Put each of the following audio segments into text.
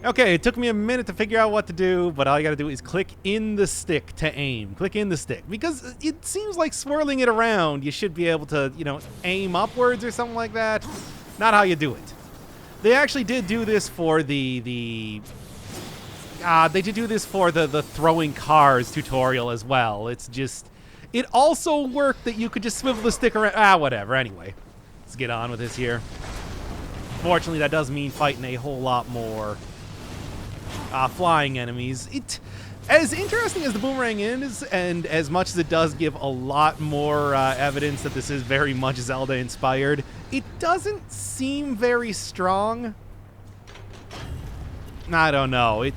Okay, it took me a minute to figure out what to do, but all you gotta do is click in the stick to aim. Click in the stick. Because it seems like swirling it around, you should be able to, you know, aim upwards or something like that. Not how you do it. They actually did do this for they did do this for the throwing cars tutorial as well. It's just, it also worked that you could just swivel the stick around. Whatever. Anyway, let's get on with this here. Fortunately, that does mean fighting a whole lot more flying enemies. As interesting as the boomerang is, and as much as it does give a lot more evidence that this is very much Zelda inspired, it doesn't seem very strong. I don't know.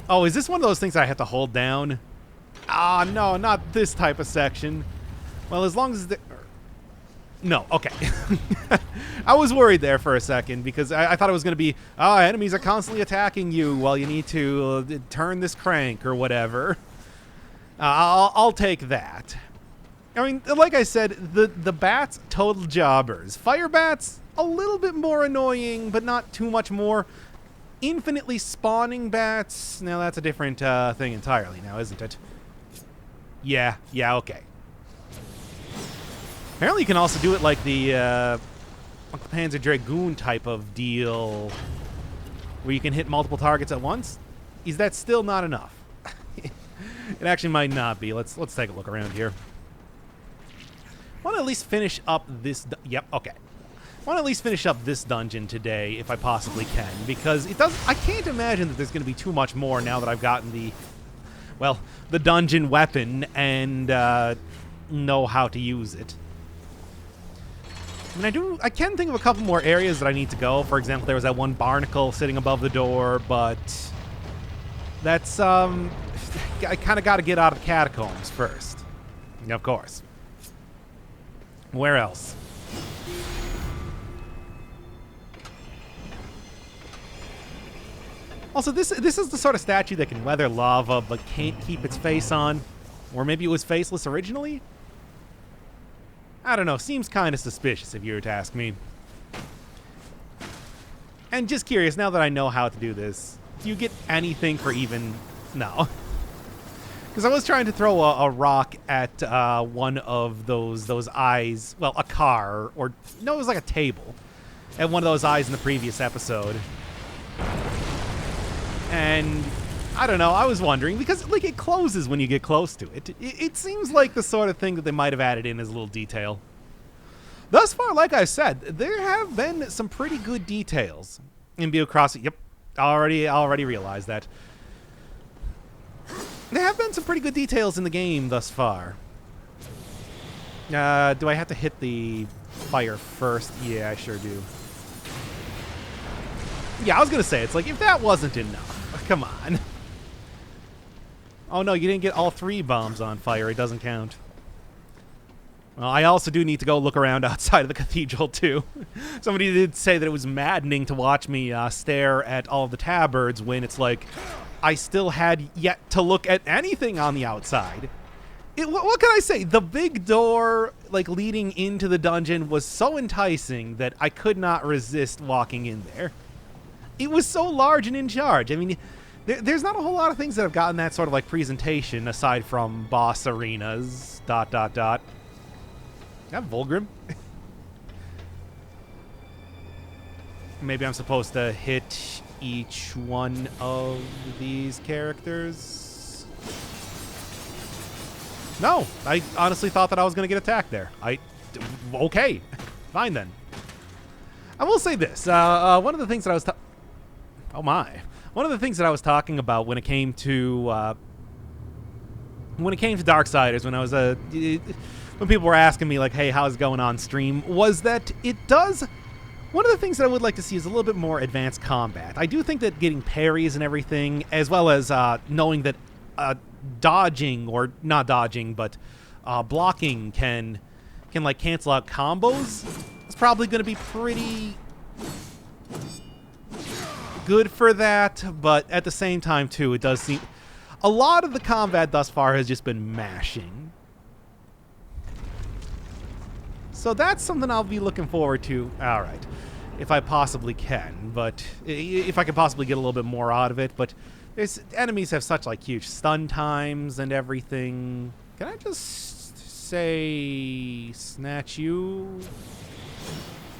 Oh, is this one of those things I have to hold down? Ah, no, not this type of section. Well, as long as no, okay. I was worried there for a second because I thought it was going to be, enemies are constantly attacking you while you need to turn this crank or whatever. I'll take that. I mean, like I said, the bats, total jobbers. Fire bats, a little bit more annoying, but not too much more. Infinitely spawning bats, now that's a different thing entirely now, isn't it? Yeah, okay. Apparently you can also do it like the Panzer Dragoon type of deal, where you can hit multiple targets at once. Is that still not enough? It actually might not be. Let's take a look around here. I want to at least finish up this. Yep, okay. I want to at least finish up this dungeon today, if I possibly can, because it does. I can't imagine that there's going to be too much more now that I've gotten the dungeon weapon and know how to use it. I mean, I can think of a couple more areas that I need to go. For example, there was that one barnacle sitting above the door, but that's, I kind of got to get out of the catacombs first. Of course. Where else? Also, this is the sort of statue that can weather lava, but can't keep its face on. Or maybe it was faceless originally? I don't know, seems kind of suspicious if you were to ask me. And just curious, now that I know how to do this, do you get anything for even... No. Because I was trying to throw a rock at one of those eyes, well, a car, or... No, it was like a table. At one of those eyes in the previous episode. And... I don't know, I was wondering, because, like, it closes when you get close to it. It seems like the sort of thing that they might have added in as a little detail. Thus far, like I said, there have been some pretty good details in Bureaucracy. Yep, already realized that. There have been some pretty good details in the game thus far. Do I have to hit the fire first? Yeah, I sure do. Yeah, I was going to say, it's like, if that wasn't enough, come on. Oh no, you didn't get all 3 bombs on fire. It doesn't count. Well, I also do need to go look around outside of the cathedral, too. Somebody did say that it was maddening to watch me stare at all of the tabards when it's like, I still had yet to look at anything on the outside. What can I say? The big door, like, leading into the dungeon was so enticing that I could not resist walking in there. It was so large and in charge. I mean... There's not a whole lot of things that have gotten that sort of, like, presentation aside from boss arenas, ... That Volgrim? Maybe I'm supposed to hit each one of these characters? No, I honestly thought that I was going to get attacked there. Okay, fine then. I will say this, one of the things that I was one of the things that I was talking about when it came to Darksiders, when people were asking me, like, hey, how's it going on stream, was that it does... One of the things that I would like to see is a little bit more advanced combat. I do think that getting parries and everything, as well as knowing that dodging, or not dodging, but blocking can like, cancel out combos, is probably going to be pretty... good for that, but at the same time, too, it does seem... A lot of the combat thus far has just been mashing. So that's something I'll be looking forward to. Alright. if I possibly can, but if I could possibly get a little bit more out of it. But enemies have such like huge stun times and everything. Can I just say snatch you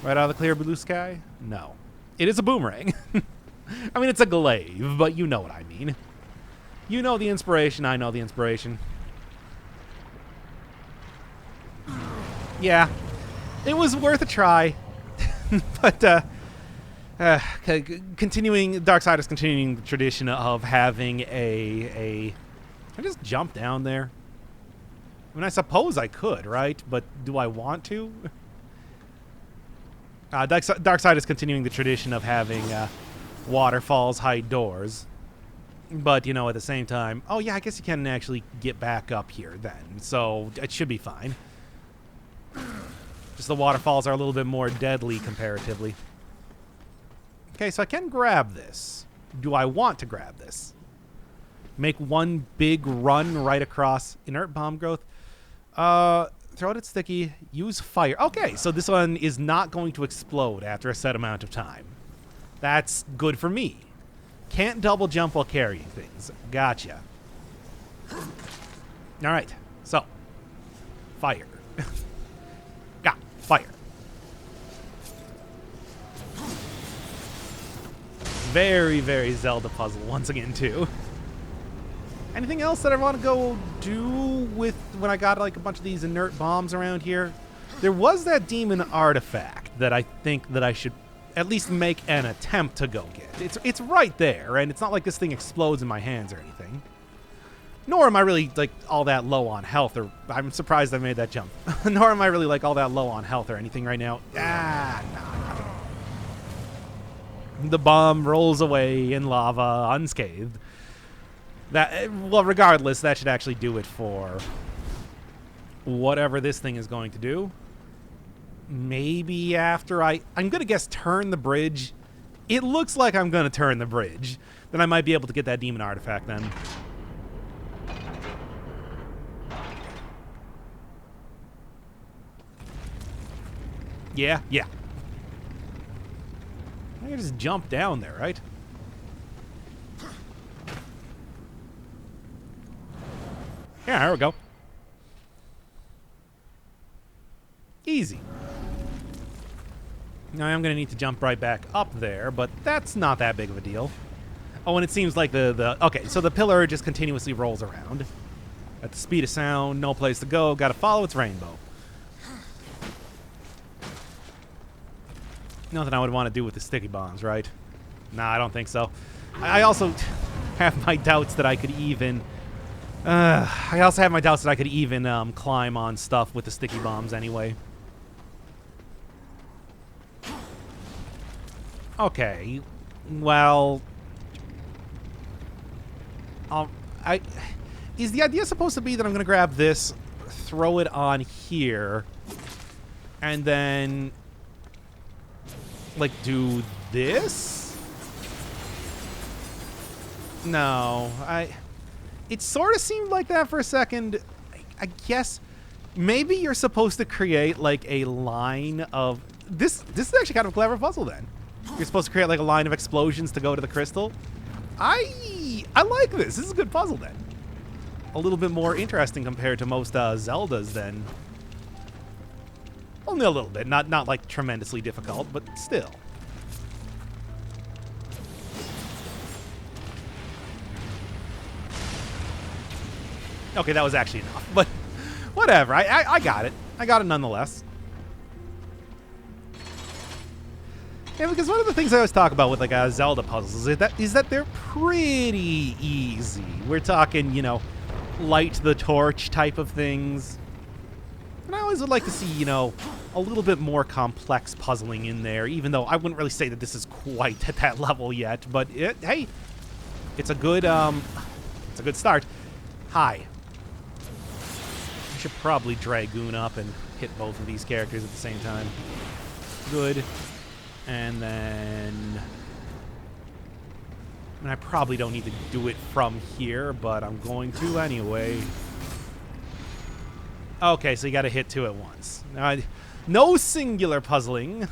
right out of the clear blue sky? No. It is a boomerang. I mean, it's a glaive, but you know what I mean. You know the inspiration, I know the inspiration. Yeah, it was worth a try. But continuing, Darksiders continuing the tradition of having I just jump down there. I mean, I suppose I could, right? But do I want to? Darksiders continuing the tradition of having waterfalls hide doors. But, you know, at the same time, oh yeah, I guess you can actually get back up here then. So it should be fine. Just the waterfalls are a little bit more deadly comparatively. Okay, so I can grab this. Do I want to grab this? Make one big run right across inert bomb growth. Throw it at sticky. Use fire. Okay, so this one is not going to explode after a set amount of time. That's good for me. Can't double jump while carrying things. Gotcha. All right, so fire. Fire. Very, very Zelda puzzle once again, too. Anything else that I want to go do with when I got like a bunch of these inert bombs around here? There was that demon artifact that I think that I should at least make an attempt to go get. It's right there, and it's not like this thing explodes in my hands or anything. Nor am I really, like, all that low on health, or I'm surprised I made that jump. Nor am I really, like, all that low on health or anything right now. The bomb rolls away in lava unscathed. Well, regardless, that should actually do it for whatever this thing is going to do. Maybe after I'm going to guess turn the bridge. It looks like I'm going to turn the bridge. Then I might be able to get that demon artifact then. Yeah. I can just jump down there, right? Yeah, there we go. Easy. Now I'm going to need to jump right back up there, but that's not that big of a deal. Oh, and it seems like okay, so the pillar just continuously rolls around. At the speed of sound, no place to go, gotta follow its rainbow. Nothing I would want to do with the sticky bombs, right? Nah, I don't think so. I also have my doubts that I could even... climb on stuff with the sticky bombs anyway. Okay, well... is the idea supposed to be that I'm going to grab this, throw it on here, and then... like, do this? No, it sort of seemed like that for a second. I guess maybe you're supposed to create, like, a line of... This is actually kind of a clever puzzle, then. You're supposed to create, like, a line of explosions to go to the crystal. I like this. This is a good puzzle, then. A little bit more interesting compared to most Zeldas, then. Only a little bit. Not like, tremendously difficult, but still. Okay, that was actually enough, but whatever. I got it. I got it nonetheless. Yeah, because one of the things I always talk about with, like, Zelda puzzles is that they're pretty easy. We're talking, you know, light the torch type of things. And I always would like to see, you know, a little bit more complex puzzling in there, even though I wouldn't really say that this is quite at that level yet. But, hey, it's a good start. Hi. I should probably Dragoon up and hit both of these characters at the same time. Good. And then... and I probably don't need to do it from here, but I'm going to anyway. Okay, so you gotta hit two at once. Now, no singular puzzling.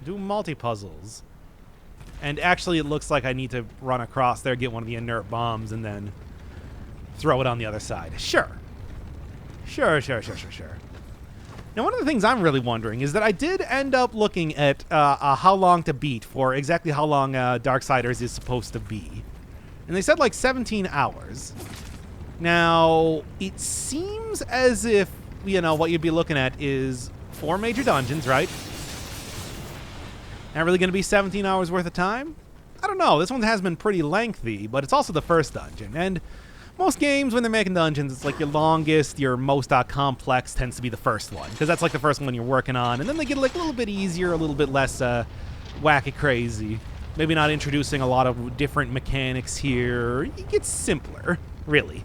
Do multi-puzzles. And actually, it looks like I need to run across there, get one of the inert bombs, and then throw it on the other side. Sure. Sure. Now, one of the things I'm really wondering is that I did end up looking at how long to beat for exactly how long Darksiders is supposed to be. And they said like 17 hours. Now, it seems as if, you know, what you'd be looking at is 4 major dungeons, right? Not really going to be 17 hours worth of time? I don't know. This one has been pretty lengthy, but it's also the first dungeon. And most games, when they're making dungeons, it's like your longest, your most complex tends to be the first one, because that's like the first one you're working on. And then they get like a little bit easier, a little bit less wacky crazy. Maybe not introducing a lot of different mechanics here. It gets simpler, really.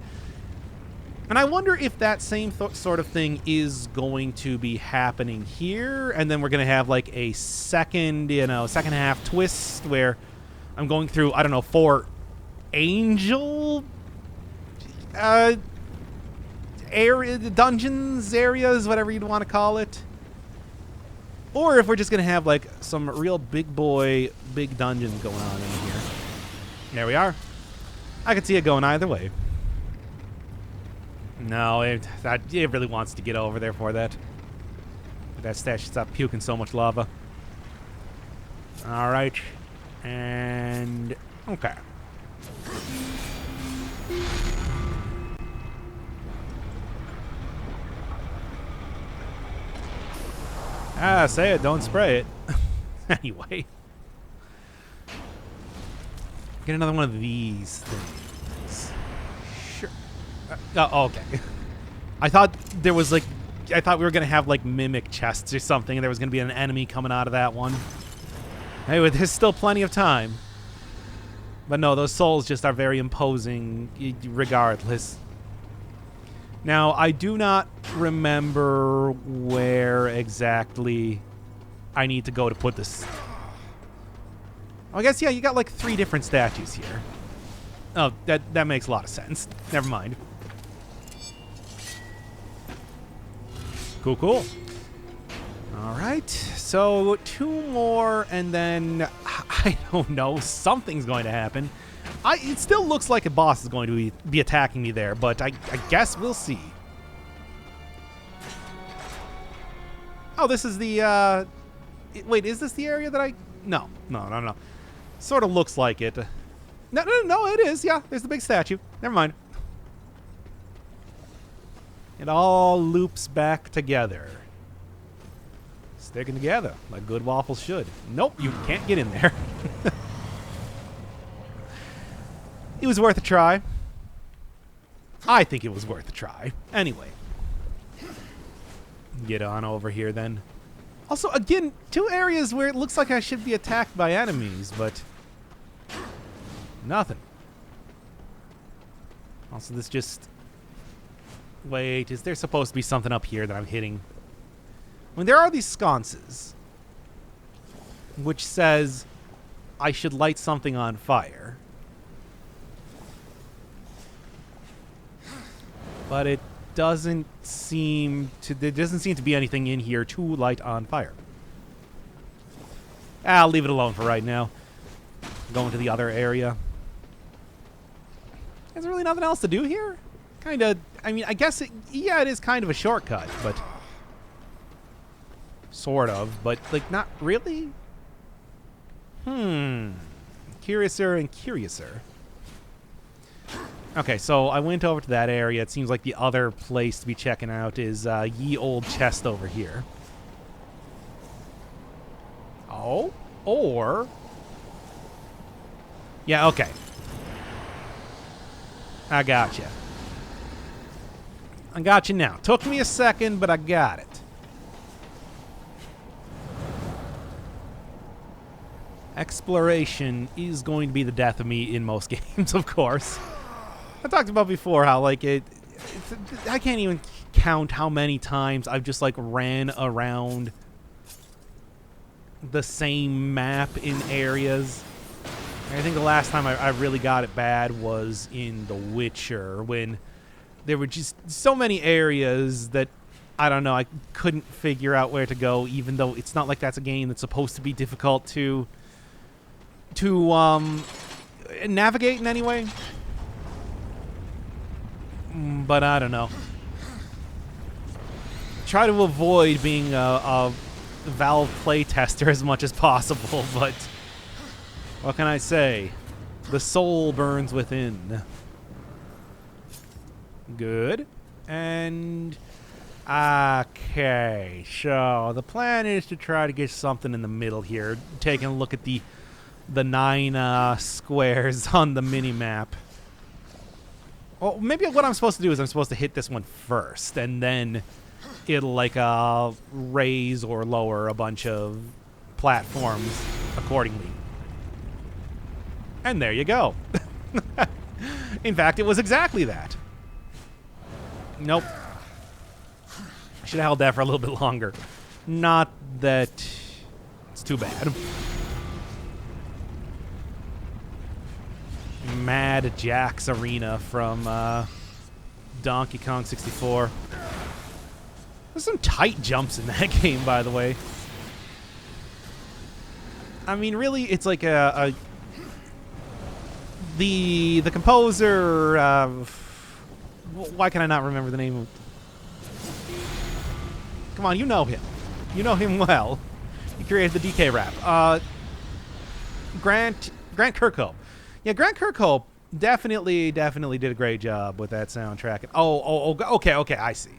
And I wonder if that same sort of thing is going to be happening here, and then we're going to have like a second half twist where I'm going through, I don't know, 4 angel dungeons, areas, whatever you'd want to call it. Or if we're just going to have like some real big dungeons going on in here. There we are. I could see it going either way. No, it really wants to get over there for that. That stash should stop puking so much lava. Alright. And... okay. Say it, don't spray it. Anyway. Get another one of these things. Sure. Oh, okay. I thought we were going to have, like, mimic chests or something, and there was going to be an enemy coming out of that one. Anyway, there's still plenty of time. But no, those souls just are very imposing regardless. Now, I do not remember where exactly I need to go to put this. I guess, yeah, you got like 3 different statues here. Oh, that makes a lot of sense. Never mind. Cool. All right, so 2 more, and then, I don't know, something's going to happen. It still looks like a boss is going to be attacking me there, but I guess we'll see. Oh, this is the, wait, is this the area that I... No. Sort of looks like it. No, it is, yeah, there's the big statue. Never mind. It all loops back together. Sticking together, like good waffles should. Nope, you can't get in there. It was worth a try. I think it was worth a try. Anyway. Get on over here then. Also, again, 2 areas where it looks like I should be attacked by enemies, but nothing. Also, this just... wait, is there supposed to be something up here that I'm hitting? I mean, there are these sconces, which says I should light something on fire. But it doesn't seem to... there doesn't seem to be anything in here to light on fire. I'll leave it alone for right now. Going to the other area. There's really nothing else to do here? Kind of... I mean, I guess it is kind of a shortcut, but... sort of, but, like, not really? Curiouser and curiouser. Okay, so I went over to that area. It seems like the other place to be checking out is ye old chest over here. Oh, or... yeah, okay. I gotcha. I got you now. Took me a second, but I got it. Exploration is going to be the death of me in most games, of course. I talked about before how, like, I can't even count how many times I've just, like, ran around the same map in areas. I think the last time I really got it bad was in The Witcher, when there were just so many areas that I don't know. I couldn't figure out where to go, even though it's not like that's a game that's supposed to be difficult to navigate in any way. But I don't know. Try to avoid being a Valve playtester as much as possible, but what can I say? The soul burns within. Good. And okay, so the plan is to try to get something in the middle here. Taking a look at the 9 squares on the mini-map. Well, maybe what I'm supposed to do is I'm supposed to hit this one first, and then it'll like raise or lower a bunch of platforms accordingly. And there you go. In fact, it was exactly that. Nope. Should have held that for a little bit longer. Not that it's too bad. Mad Jack's Arena from Donkey Kong 64. There's some tight jumps in that game, by the way. I mean, really, it's like the composer. Why can I not remember the name of? Come on, you know him. You know him well. He created the DK rap. Grant Kirkhope. Yeah, Grant Kirkhope definitely did a great job with that soundtrack. Okay, I see.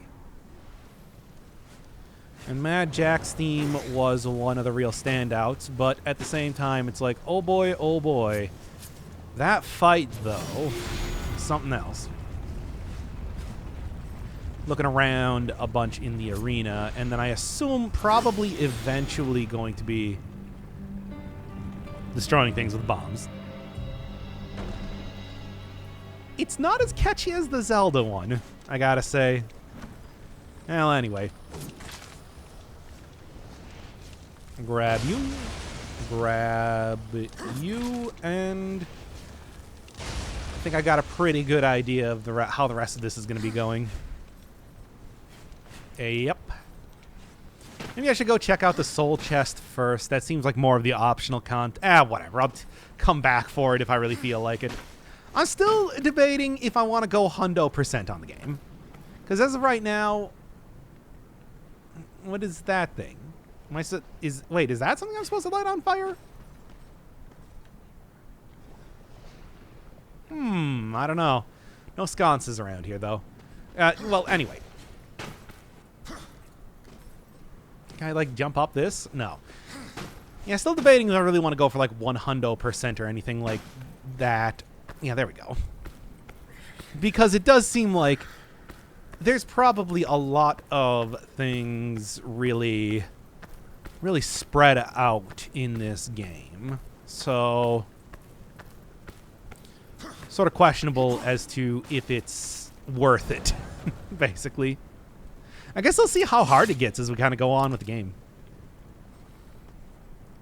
And Mad Jack's theme was one of the real standouts, but at the same time, it's like, oh boy. That fight, though, something else. Looking around a bunch in the arena, and then I assume probably eventually going to be destroying things with bombs. It's not as catchy as the Zelda one, I gotta say. Well, anyway. Grab you, and I think I got a pretty good idea of how the rest of this is going to be going. Yep. Maybe I should go check out the soul chest first. That seems like more of the optional content. Whatever. I'll come back for it if I really feel like it. I'm still debating if I want to go 100% on the game. Because as of right now, what is that thing? Wait, is that something I'm supposed to light on fire? I don't know. No sconces around here, though. Well, anyway. Can I, like, jump up this? No. Yeah, still debating if I really want to go for, like, 100% or anything like that. Yeah, there we go. Because it does seem like there's probably a lot of things really spread out in this game. So, sort of questionable as to if it's worth it, basically. I guess I'll see how hard it gets as we kind of go on with the game.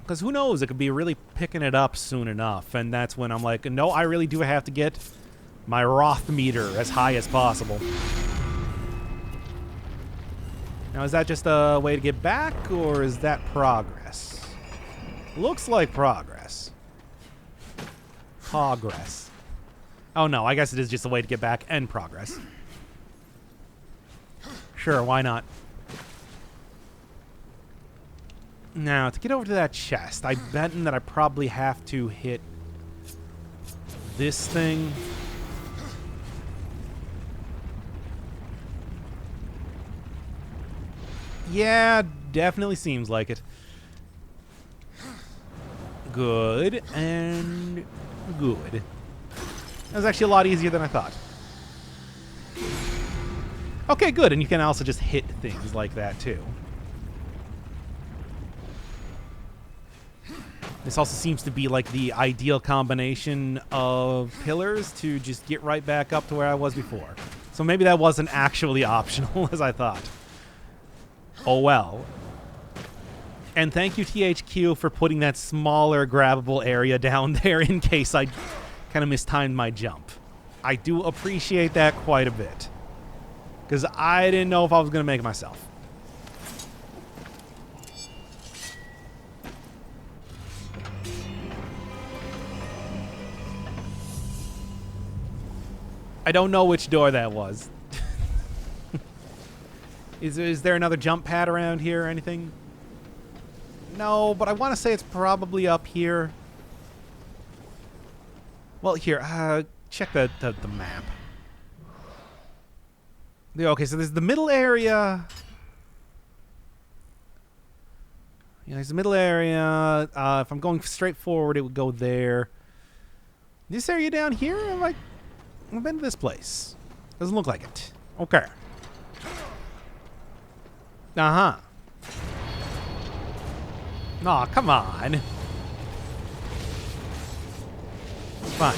Because who knows, it could be really picking it up soon enough, and that's when I'm like, no, I really do have to get my Roth meter as high as possible. Now, is that just a way to get back, or is that progress? Looks like progress. Progress. Oh, no, I guess it is just a way to get back and progress. Sure, why not? Now, to get over to that chest, I bet that I probably have to hit this thing. Yeah, definitely seems like it. Good and good. That was actually a lot easier than I thought. Okay, good, and you can also just hit things like that, too. This also seems to be like the ideal combination of pillars to just get right back up to where I was before. So maybe that wasn't actually optional as I thought. Oh well. And thank you, THQ, for putting that smaller grabbable area down there in case I kind of mistimed my jump. I do appreciate that quite a bit. Because I didn't know if I was going to make it myself. I don't know which door that was. Is there another jump pad around here or anything? No, but I want to say it's probably up here. Well, here, check the map. Okay, so there's the middle area. Yeah, there's the middle area. If I'm going straight forward, it would go there. This area down here, I've been to this place. Doesn't look like it. Okay. Uh-huh. Aw, come on. Fine.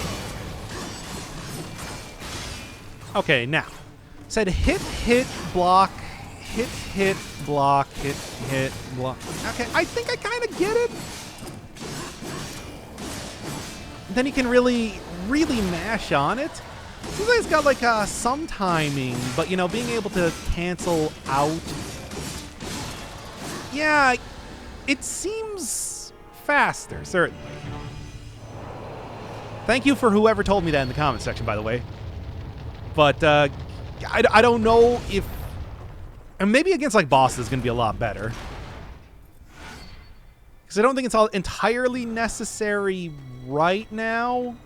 Okay, now. Said hit, block, hit, block, hit, block. Okay, I think I kind of get it. Then you can really mash on it. Seems like it's got like some timing, but you know, being able to cancel out. Yeah, it seems faster, certainly. Thank you for whoever told me that in the comment section, by the way. But I don't know if... And maybe against like bosses is going to be a lot better. Because I don't think it's all entirely necessary right now.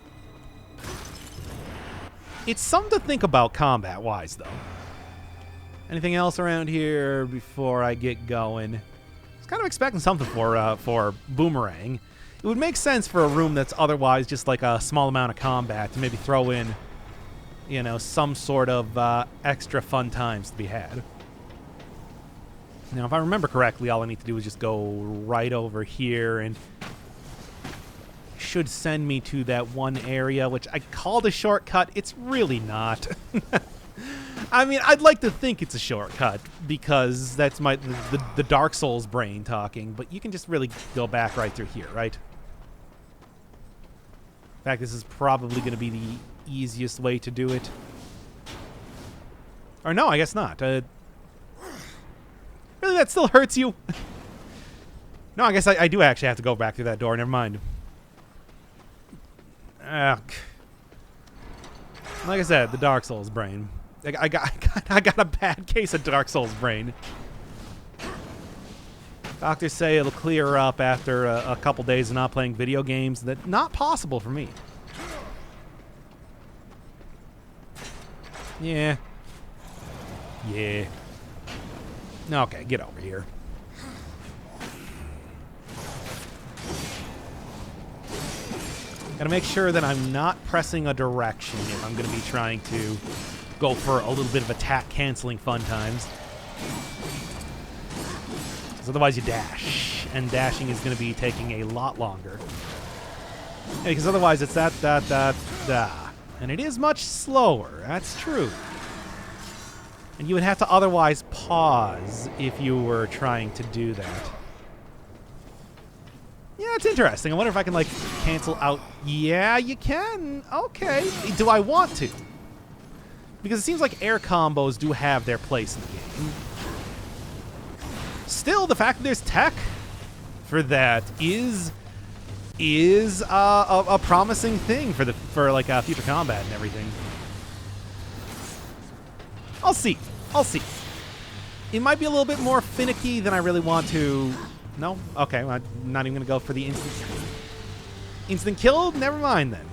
It's something to think about combat-wise, though. Anything else around here before I get going? I was kind of expecting something for Boomerang. It would make sense for a room that's otherwise just like a small amount of combat to maybe throw in, you know, some sort of extra fun times to be had. Now, if I remember correctly, all I need to do is just go right over here and should send me to that one area, which I called a shortcut. It's really not. I mean, I'd like to think it's a shortcut because that's the Dark Souls brain talking, but you can just really go back right through here, right? In fact, this is probably going to be the easiest way to do it. Or no, I guess not. Really, that still hurts you? No, I guess I do actually have to go back through that door. Never mind. Like I said, the Dark Souls brain. I got a bad case of Dark Souls brain. Doctors say it'll clear up after a couple days of not playing video games. That's not possible for me. Yeah. Yeah. Okay, get over here. Gotta make sure that I'm not pressing a direction if I'm gonna be trying to go for a little bit of attack canceling fun times. Because otherwise you dash, and dashing is gonna be taking a lot longer. Yeah, because otherwise it's that. And it is much slower, that's true. And you would have to otherwise pause if you were trying to do that. Yeah, it's interesting. I wonder if I can, like, cancel out. Yeah, you can. Okay. Do I want to? Because it seems like air combos do have their place in the game. Still, the fact that there's tech for that is a promising thing for like future combat and everything. I'll see. It might be a little bit more finicky than I really want to. No? Okay, well, I'm not even going to go for the instant kill. Never mind then.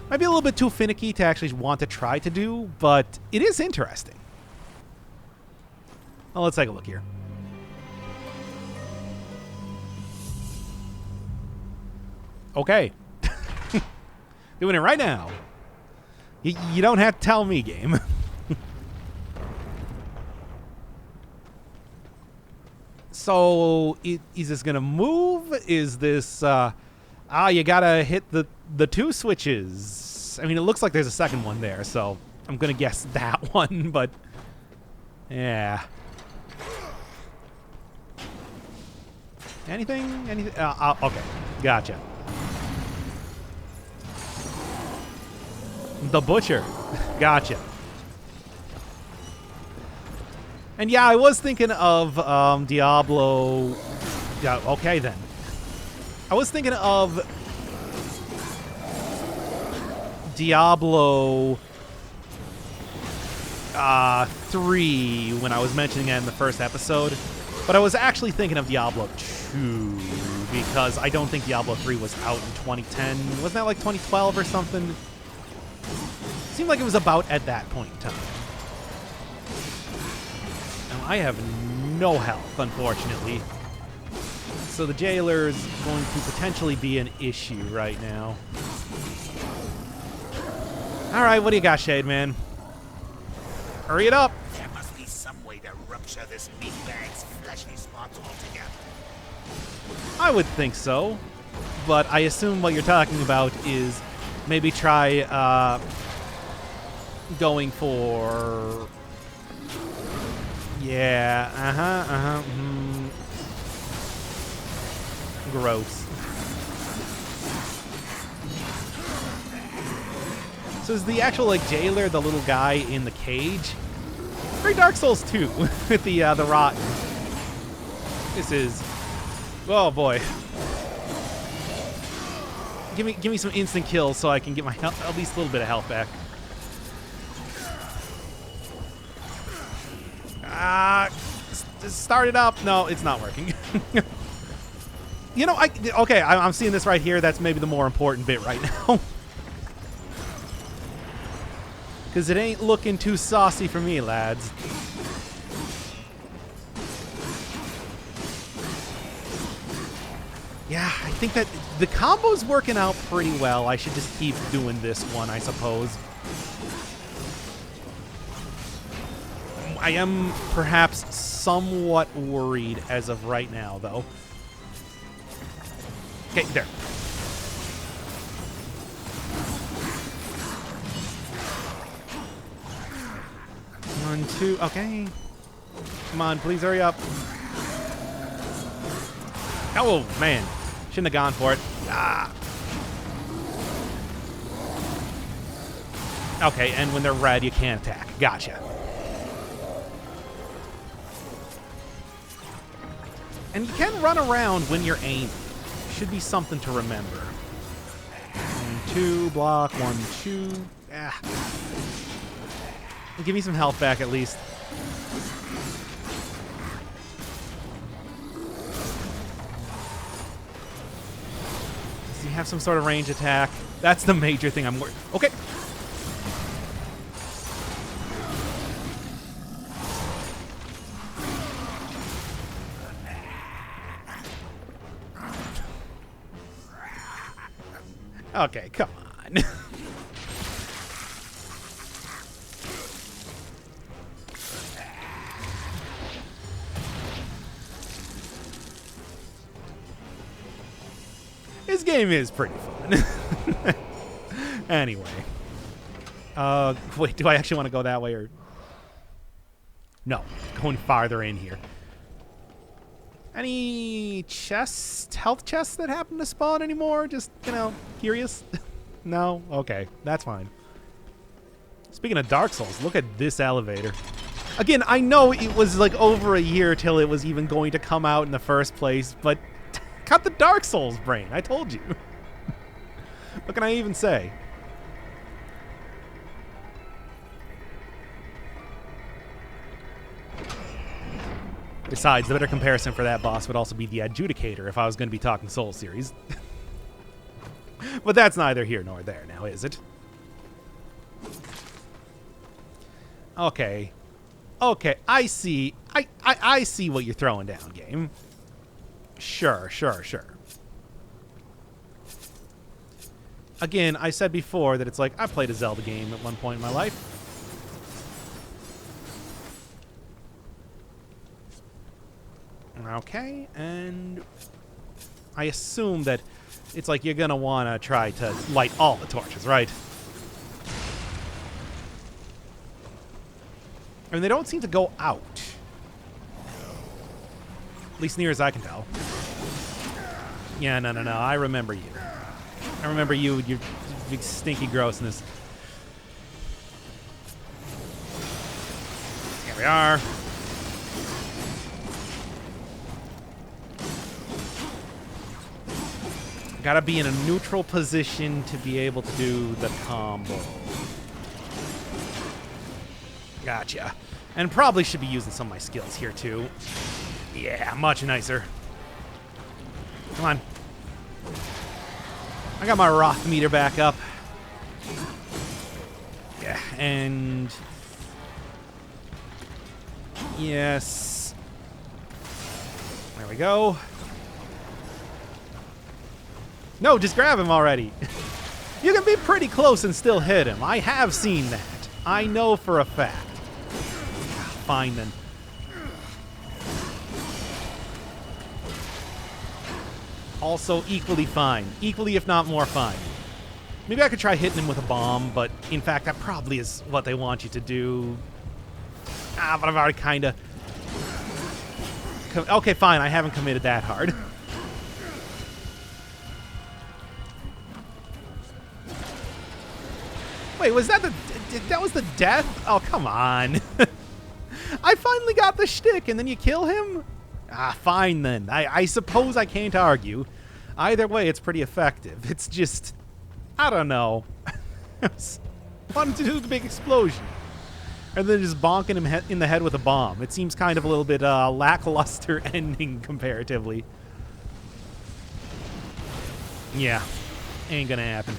Might be a little bit too finicky to actually want to try to do, but it is interesting. Well, let's take a look here. Okay. Doing it right now. You don't have to tell me, game. So, is this going to move? Is this, you got to hit the two switches. I mean, it looks like there's a second one there, so I'm going to guess that one, but, yeah. Anything? Okay, gotcha. The Butcher. Gotcha. And yeah, I was thinking of Diablo. Yeah, okay then. I was thinking of Diablo 3 when I was mentioning it in the first episode, but I was actually thinking of Diablo 2 because I don't think Diablo 3 was out in 2010. Wasn't that like 2012 or something? Seemed like it was about at that point in time. Now, I have no health, unfortunately. So the jailer's going to potentially be an issue right now. All right, what do you got, Shade Man? Hurry it up. There must be some way to rupture this meatbag's fleshy spots altogether. I would think so, but I assume what you're talking about is maybe try going for... Yeah, Gross. So is the actual, like, jailer the little guy in the cage? Very Dark Souls 2 with the rotten. This is... Oh, boy. Give me some instant kills so I can get my health, at least a little bit of health back. Start it up. No, it's not working. You know, okay, I'm seeing this right here. That's maybe the more important bit right now. Because it ain't looking too saucy for me, lads. Yeah, I think that the combo's working out pretty well. I should just keep doing this one, I suppose. I am perhaps somewhat worried as of right now, though. Okay, there. 1, 2, okay. Come on, please hurry up. Oh, man. Shouldn't have gone for it. Ah. Okay, and when they're red, you can't attack. Gotcha. And you can run around when you're aiming. Should be something to remember. 1, 2, block, 1, 2. Ah. Give me some health back at least. Does he have some sort of range attack? That's the major thing I'm worried. Okay. Okay, come on. This game is pretty fun. Anyway. Wait, do I actually want to go that way or... No, going farther in here. Any chests, health chests that happen to spawn anymore? Just, you know, curious? No? Okay, that's fine. Speaking of Dark Souls, look at this elevator. Again, I know it was like over a year till it was even going to come out in the first place, but cut the Dark Souls brain. I told you. What can I even say? Besides, the better comparison for that boss would also be the Adjudicator if I was going to be talking Soul series. But that's neither here nor there now, is it? Okay. Okay, I see. I see what you're throwing down, game. Sure. Again, I said before that it's like I played a Zelda game at one point in my life. Okay, and I assume that it's like you're gonna want to try to light all the torches, right? I mean, they don't seem to go out. At least near as I can tell. Yeah, no. I remember you. I remember you with your big stinky grossness. Here we are. Gotta be in a neutral position to be able to do the combo. Gotcha. And probably should be using some of my skills here, too. Yeah, much nicer. Come on. I got my Roth meter back up. Yeah, and... Yes. There we go. No, just grab him already. You can be pretty close and still hit him. I have seen that. I know for a fact. Fine, then. Also equally fine. Equally, if not more fine. Maybe I could try hitting him with a bomb, but in fact, that probably is what they want you to do. But I've already kind of... Okay, fine. I haven't committed that hard. Wait, was that the... That was the death? Oh, come on. I finally got the shtick, and then you kill him? Fine then. I suppose I can't argue. Either way, it's pretty effective. It's just... I don't know. Wanted to do the big explosion. And then just bonking him in the head with a bomb. It seems kind of a little bit lackluster ending comparatively. Yeah. Ain't gonna happen.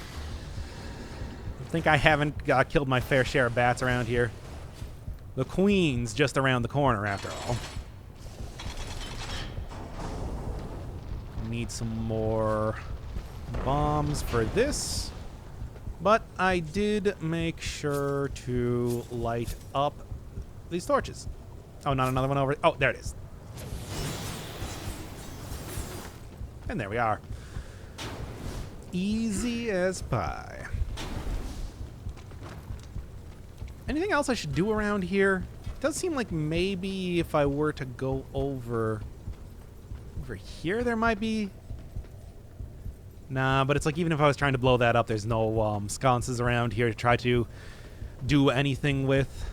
I think I haven't killed my fair share of bats around here. The queen's just around the corner, after all. Need some more bombs for this. But I did make sure to light up these torches. Oh, not another one over... Oh, there it is. And there we are. Easy as pie. Anything else I should do around here? It does seem like maybe if I were to go over here, there might be... Nah, but it's like even if I was trying to blow that up, there's no sconces around here to try to do anything with.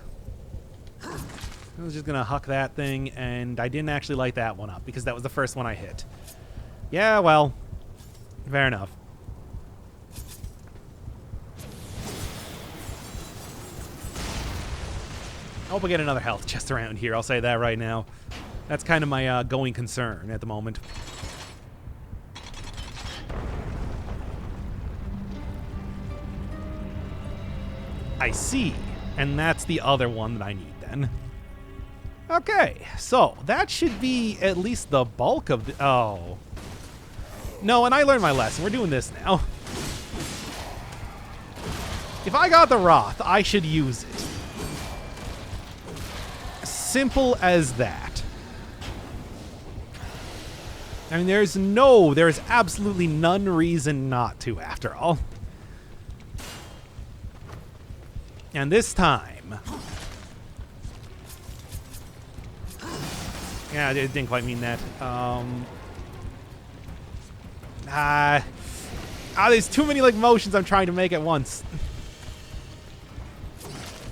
I was just going to huck that thing, and I didn't actually light that one up because that was the first one I hit. Yeah, well, fair enough. I hope I get another health chest around here, I'll say that right now. That's kind of my going concern at the moment. I see. And that's the other one that I need then. Okay, so that should be at least the bulk of the... Oh. No, and I learned my lesson. We're doing this now. If I got the Roth, I should use it. Simple as that. I mean, there's absolutely none reason not to, after all. And this time... Yeah, it didn't quite mean that. There's too many, like, motions I'm trying to make at once.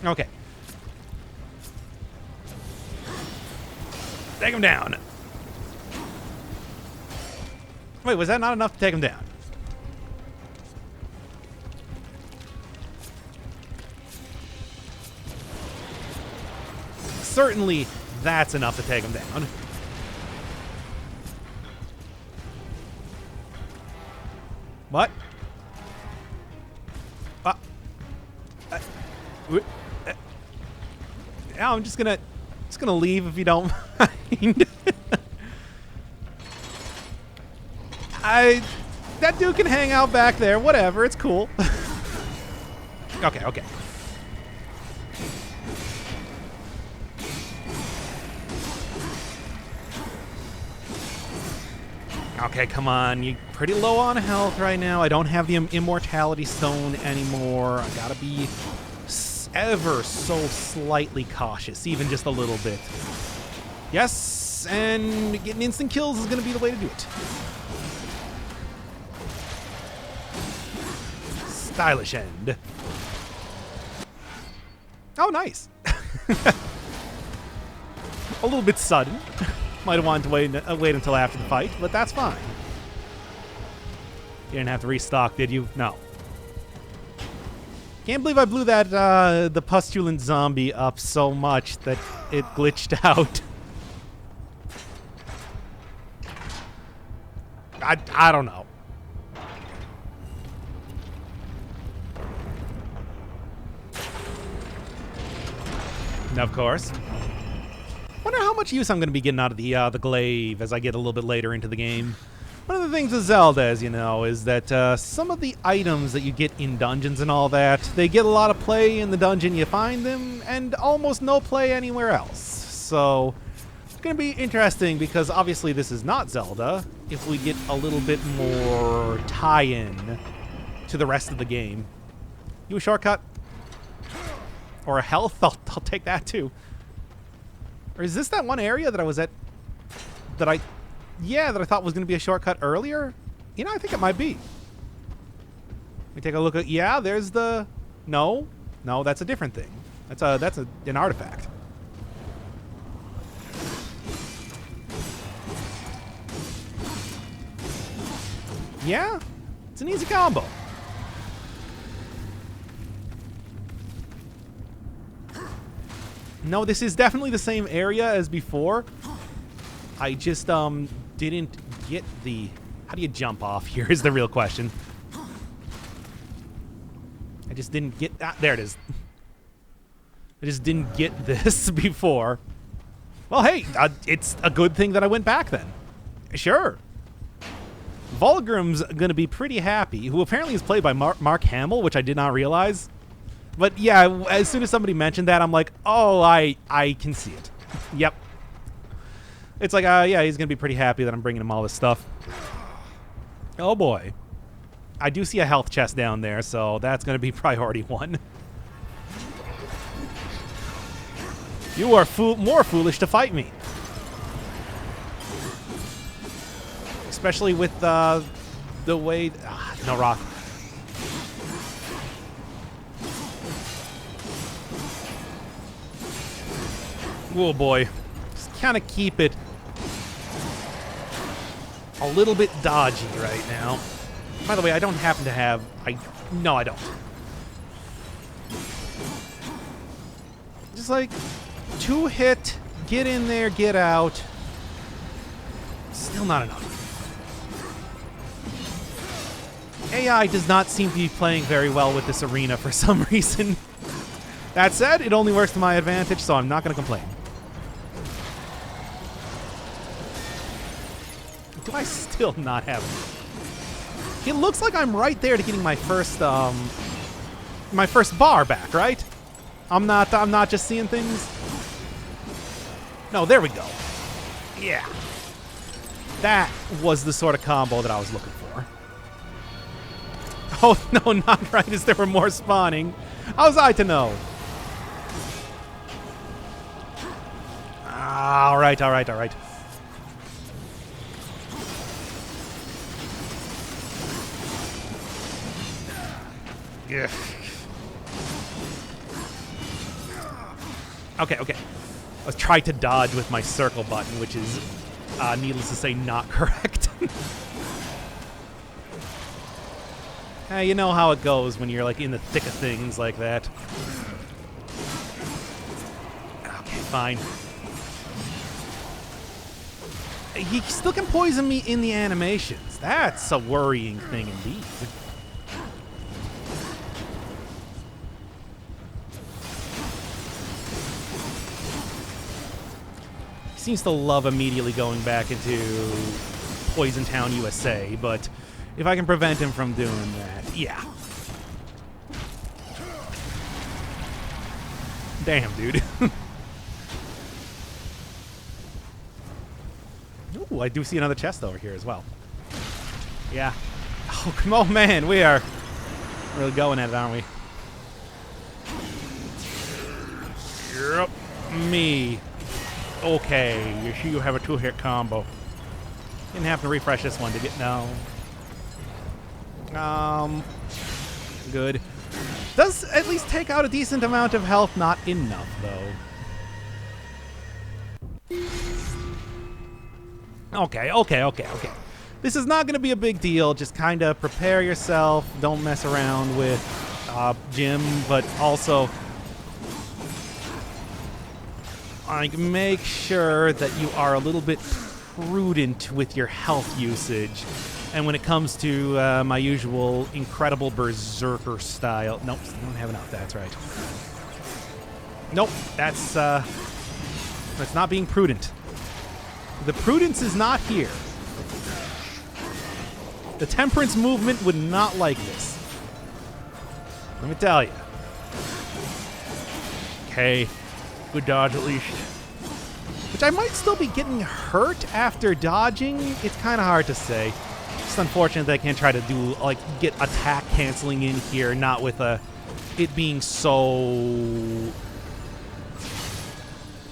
Okay. Take him down. Wait, was that not enough to take him down? Certainly, that's enough to take him down. What? Yeah, I'm just gonna leave if you don't mind. That dude can hang out back there. Whatever, it's cool. Okay, okay. Okay, come on. You're pretty low on health right now. I don't have the immortality stone anymore. I gotta be ever so slightly cautious, even just a little bit. Yes, and getting instant kills is gonna be the way to do it. Stylish end. Oh, nice. A little bit sudden. Might have wanted to wait until after the fight, but that's fine. You didn't have to restock, did you? No. Can't believe I blew that the pustulant zombie up so much that it glitched out. I don't know. And of course. Wonder how much use I'm going to be getting out of the glaive as I get a little bit later into the game. One of the things with Zelda, as you know, is that some of the items that you get in dungeons and all that, they get a lot of play in the dungeon you find them, and almost no play anywhere else. So it's going to be interesting because obviously this is not Zelda. If we get a little bit more tie-in to the rest of the game. You a shortcut? Or a health? I'll take that too. Or is this that one area that I was at that I thought was going to be a shortcut earlier? You know, I think it might be. Let me take a look at... Yeah, there's the... No, that's a different thing. That's an artifact. Yeah, it's an easy combo. No, this is definitely the same area as before. I just didn't get the... How do you jump off here is the real question. I just didn't get... there it is. I just didn't get this before. Well, hey, it's a good thing that I went back then. Sure. Vulgrim's going to be pretty happy, who apparently is played by Mark Hamill, which I did not realize. But yeah, as soon as somebody mentioned that, I'm like, oh, I can see it. Yep. It's like, yeah, he's going to be pretty happy that I'm bringing him all this stuff. Oh, boy. I do see a health chest down there, so that's going to be priority one. You are more foolish to fight me. Especially with the way... no rock. Oh, boy. Just kind of keep it a little bit dodgy right now. By the way, I don't happen to have... No, I don't. Just like 2 hit, get in there, get out. Still not enough. AI does not seem to be playing very well with this arena for some reason. That said, it only works to my advantage, so I'm not going to complain. Do I still not have it? It looks like I'm right there to getting my first bar back, right? I'm not just seeing things. No, there we go. Yeah. That was the sort of combo that I was looking for. Oh, no, not right as there were more spawning. How was I to know? All right. Yeah. Okay. Let's try to dodge with my circle button, which is, needless to say, not correct. You know how it goes when you're like in the thick of things like that. Okay, fine. He still can poison me in the animations. That's a worrying thing indeed. He seems to love immediately going back into Poison Town, USA, but if I can prevent him from doing that, yeah. Damn, dude. Ooh, I do see another chest over here as well. Yeah. Oh, come on, man. We are really going at it, aren't we? Yep. Me. Okay. You have a 2-hit combo. Didn't have to refresh this one to get... No. Good. Does at least take out a decent amount of health. Not enough, though. Okay. This is not going to be a big deal. Just kind of prepare yourself. Don't mess around with Jim, but also like make sure that you are a little bit prudent with your health usage. And when it comes to my usual incredible berserker style, nope, I don't have enough. That's right. Nope, that's not being prudent. The prudence is not here. The temperance movement would not like this. Let me tell you. Okay, good dodge at least. Which I might still be getting hurt after dodging. It's kind of hard to say. It's unfortunate that I can't try to do, like, get attack canceling in here, not with it being so...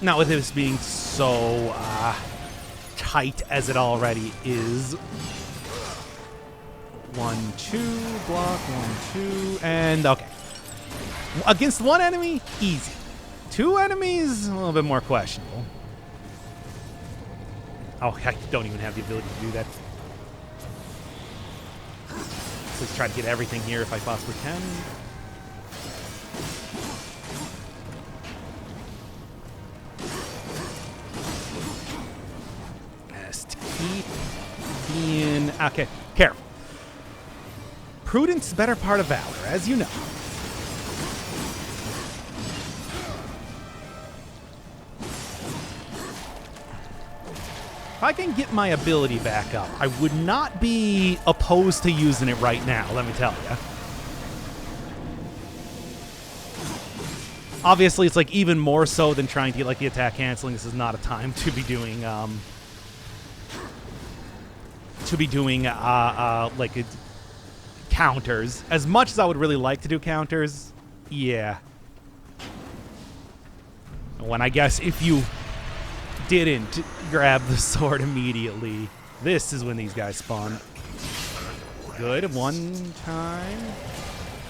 Not with this being so tight as it already is. 1, 2, block, 1, 2, and okay. Against one enemy, easy. Two enemies, a little bit more questionable. Oh, I don't even have the ability to do that. Let's try to get everything here if I possibly can. Just keep being... Okay, careful. Prudence is better part of valor, as you know. If I can get my ability back up, I would not be opposed to using it right now, let me tell you. Obviously, it's like even more so than trying to get like the attack canceling. This is not a time to be doing like counters. As much as I would really like to do counters, yeah. When I guess if you didn't grab the sword immediately, this is when these guys spawn. Good, one time.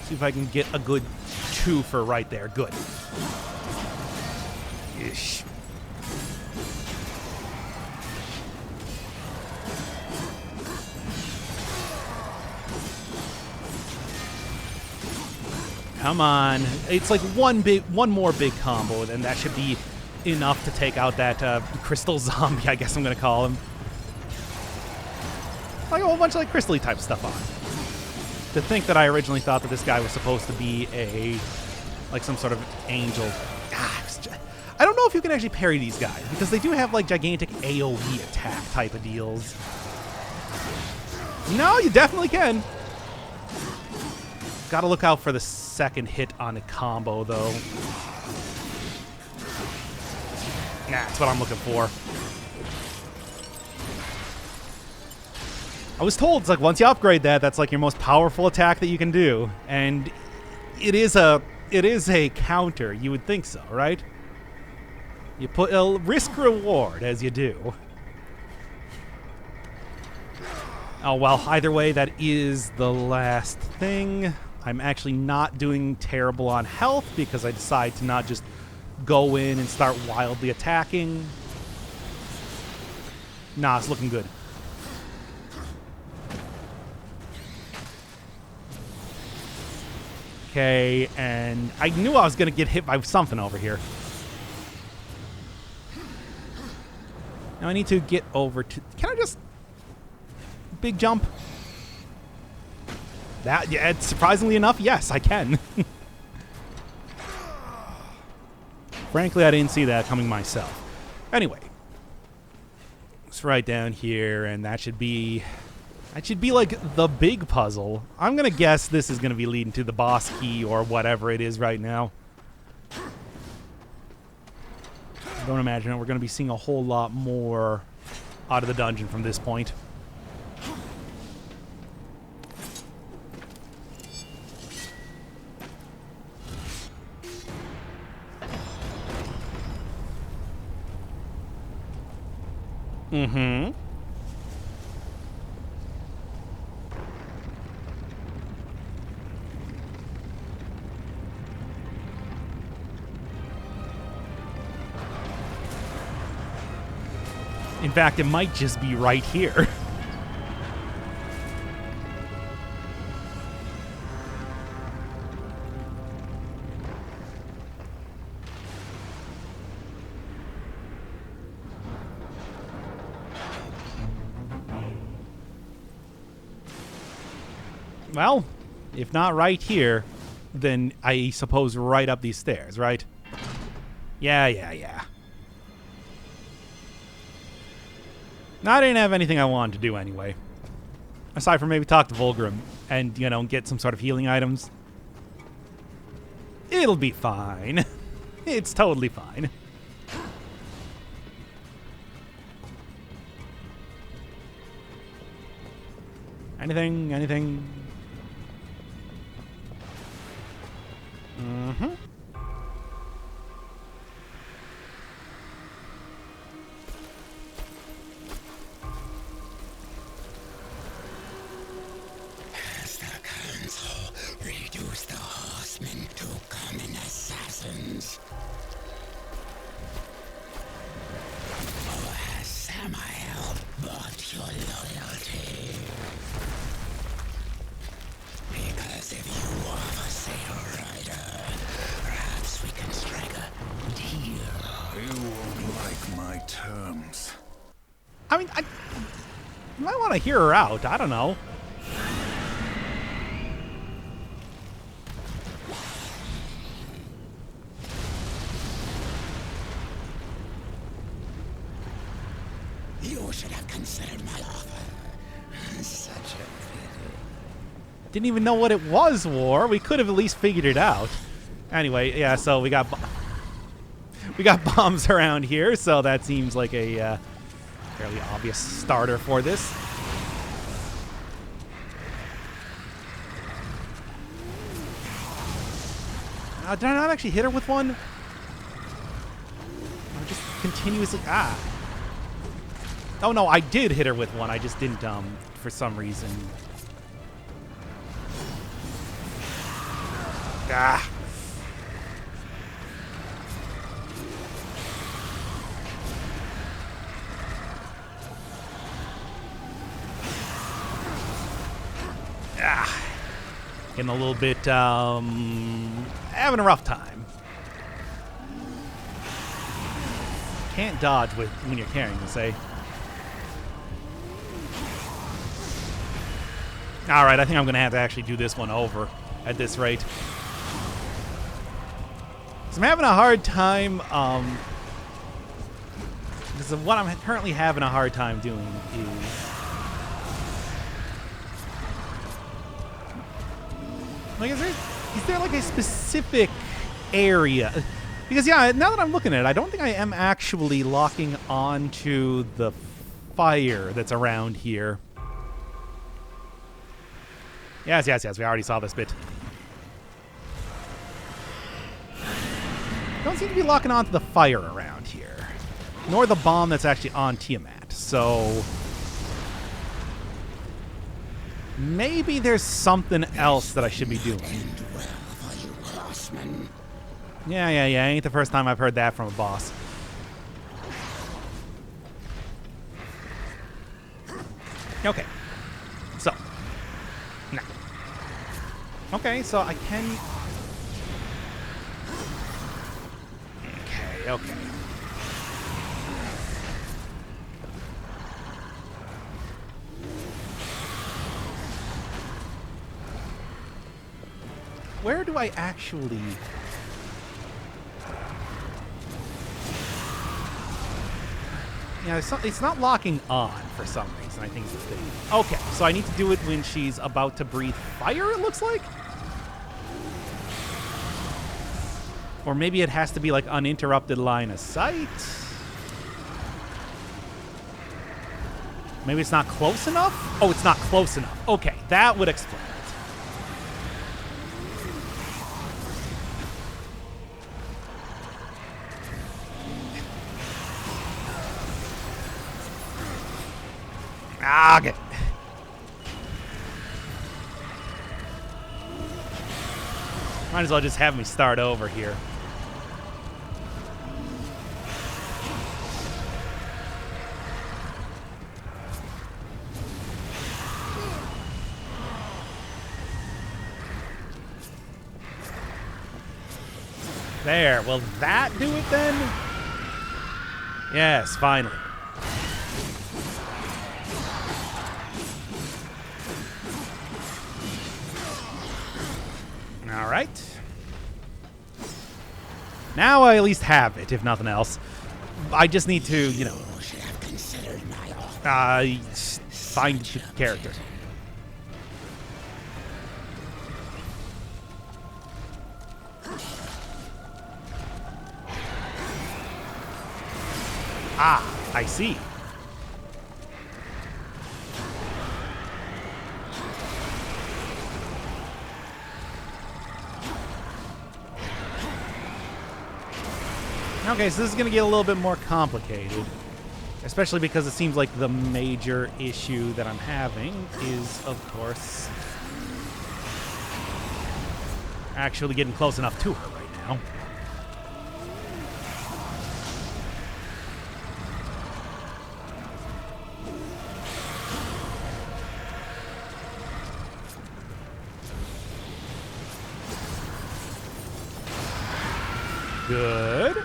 See if I can get a good twofer right there. Good. Ish. Come on. It's like one more big combo, and that should be enough to take out that crystal zombie, I guess I'm going to call him. Like a whole bunch of like crystal-y type stuff on. To think that I originally thought that this guy was supposed to be like some sort of angel. I don't know if you can actually parry these guys, because they do have like gigantic AoE attack type of deals. No, you definitely can. Gotta look out for the second hit on a combo, though. Nah, that's what I'm looking for. I was told it's like once you upgrade that, that's like your most powerful attack that you can do, and it is a counter. You would think so, right? You put a risk reward as you do. Oh well, either way, that is the last thing. I'm actually not doing terrible on health because I decide to not just go in and start wildly attacking. Nah, it's looking good. Okay, and I knew I was going to get hit by something over here. Now I need to get over to... Can I just... Big jump? That, yeah, surprisingly enough, yes, I can. Frankly, I didn't see that coming myself. Anyway. It's right down here, and that should be like the big puzzle. I'm going to guess this is going to be leading to the boss key or whatever it is right now. I don't imagine we're going to be seeing a whole lot more out of the dungeon from this point. Mm-hmm. In fact, it might just be right here. Well, if not right here, then I suppose right up these stairs, right? Yeah. I didn't have anything I wanted to do anyway. Aside from maybe talk to Volgrim and, get some sort of healing items. It'll be fine. It's totally fine. Anything? Mm-hmm. As the council reduce the horsemen to common assassins. Or has Samael bought your loyalty? Because if you offer Sail Rider, perhaps we can strike a deal. You won't like my terms. I mean, I might want to hear her out. I don't know. You should have considered my offer. Such a pity. Didn't even know what it was, War. We could have at least figured it out. Anyway, yeah, so we got bombs around here, so that seems like a fairly obvious starter for this. Did I not actually hit her with one? Or just continuously... Oh, no, I did hit her with one. I just didn't, for some reason. Getting a little bit, having a rough time. Can't dodge when you're carrying this, eh? Alright, I think I'm going to have to actually do this one over at this rate. So I'm having a hard time, because of what I'm currently having a hard time doing is... Like, is there like a specific area? Because, yeah, now that I'm looking at it, I don't think I am actually locking onto the fire that's around here. Yes, we already saw this bit. Don't seem to be locking onto the fire around here. Nor the bomb that's actually on Tiamat, so... Maybe there's something else that I should be doing. Yeah. Ain't the first time I've heard that from a boss. Okay. So. Nah. Okay, so I can... Okay. Where do I actually... Yeah, it's not locking on for some reason, I think is the thing. Okay, so I need to do it when she's about to breathe fire, it looks like? Or maybe it has to be like uninterrupted line of sight? Maybe it's not close enough? Oh, it's not close enough. Okay, that would explain it. Okay. Might as well just have me start over here. There. Will that do it then? Yes, finally. All right. Now I at least have it, if nothing else. I just need to, you know, should have considered my offer. find the character. Ah, I see. Okay, so this is going to get a little bit more complicated, especially because it seems like the major issue that I'm having is, of course, actually getting close enough to her right now. Good.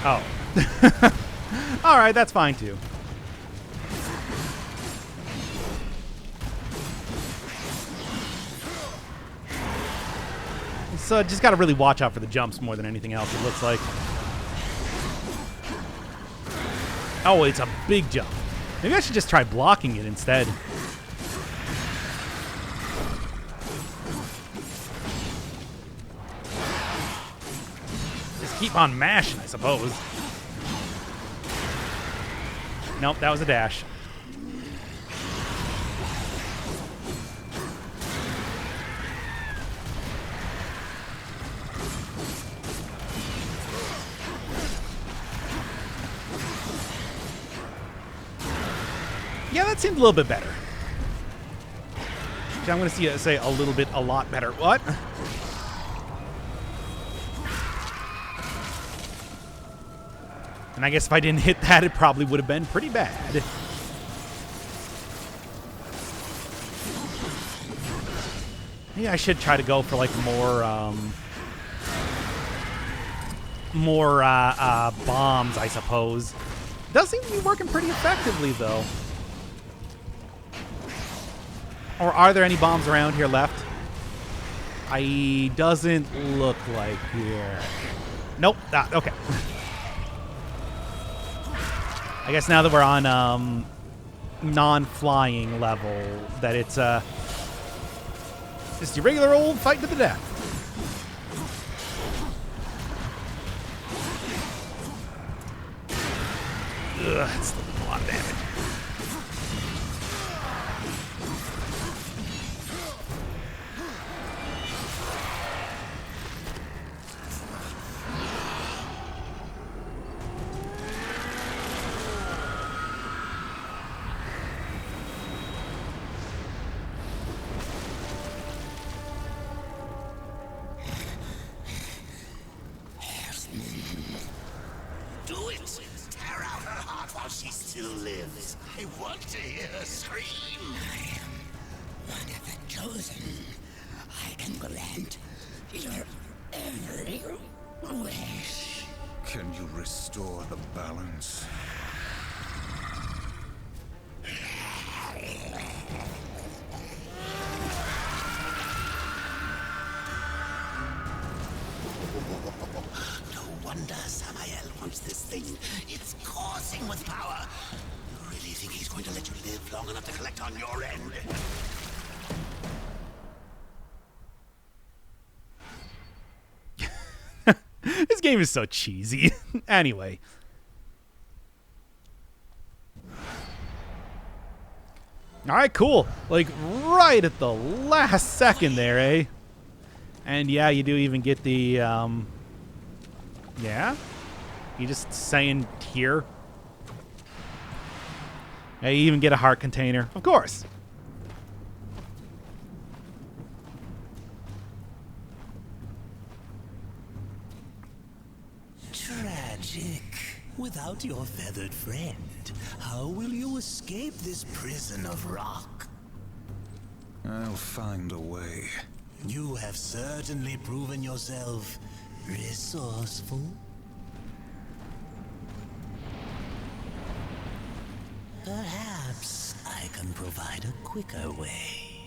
Oh. All right, that's fine too. So just got to really watch out for the jumps more than anything else, it looks like. Oh, it's a big jump. Maybe I should just try blocking it instead. Just keep on mashing, I suppose. Nope, that was a dash. Yeah, that seemed a little bit better. Actually, I'm going to say a lot better. What? And I guess if I didn't hit that, it probably would have been pretty bad. Maybe I should try to go for like more bombs, I suppose. Does seem to be working pretty effectively, though. Or are there any bombs around here left? Doesn't look like here. Nope. Okay. I guess now that we're on non-flying level, that it's just your regular old fight to the death. Ugh, it's a lot of damage. Do it! Tear out her heart while she still lives. I want to hear her scream. I am one of the chosen. I can grant your every wish. Can you restore the balance? No wonder Samael wants this thing. It's coursing with power. You really think he's going to let you live long enough to collect on your end? This game is so cheesy. Anyway. All right, cool. Like right at the last second there, eh? And yeah, you do even get the, yeah? You just saying here? Yeah, you even get a heart container. Of course. Tragic. Without your feathered friend, how will you escape this prison of rock? I'll find a way. You have certainly proven yourself resourceful. Perhaps I can provide a quicker way.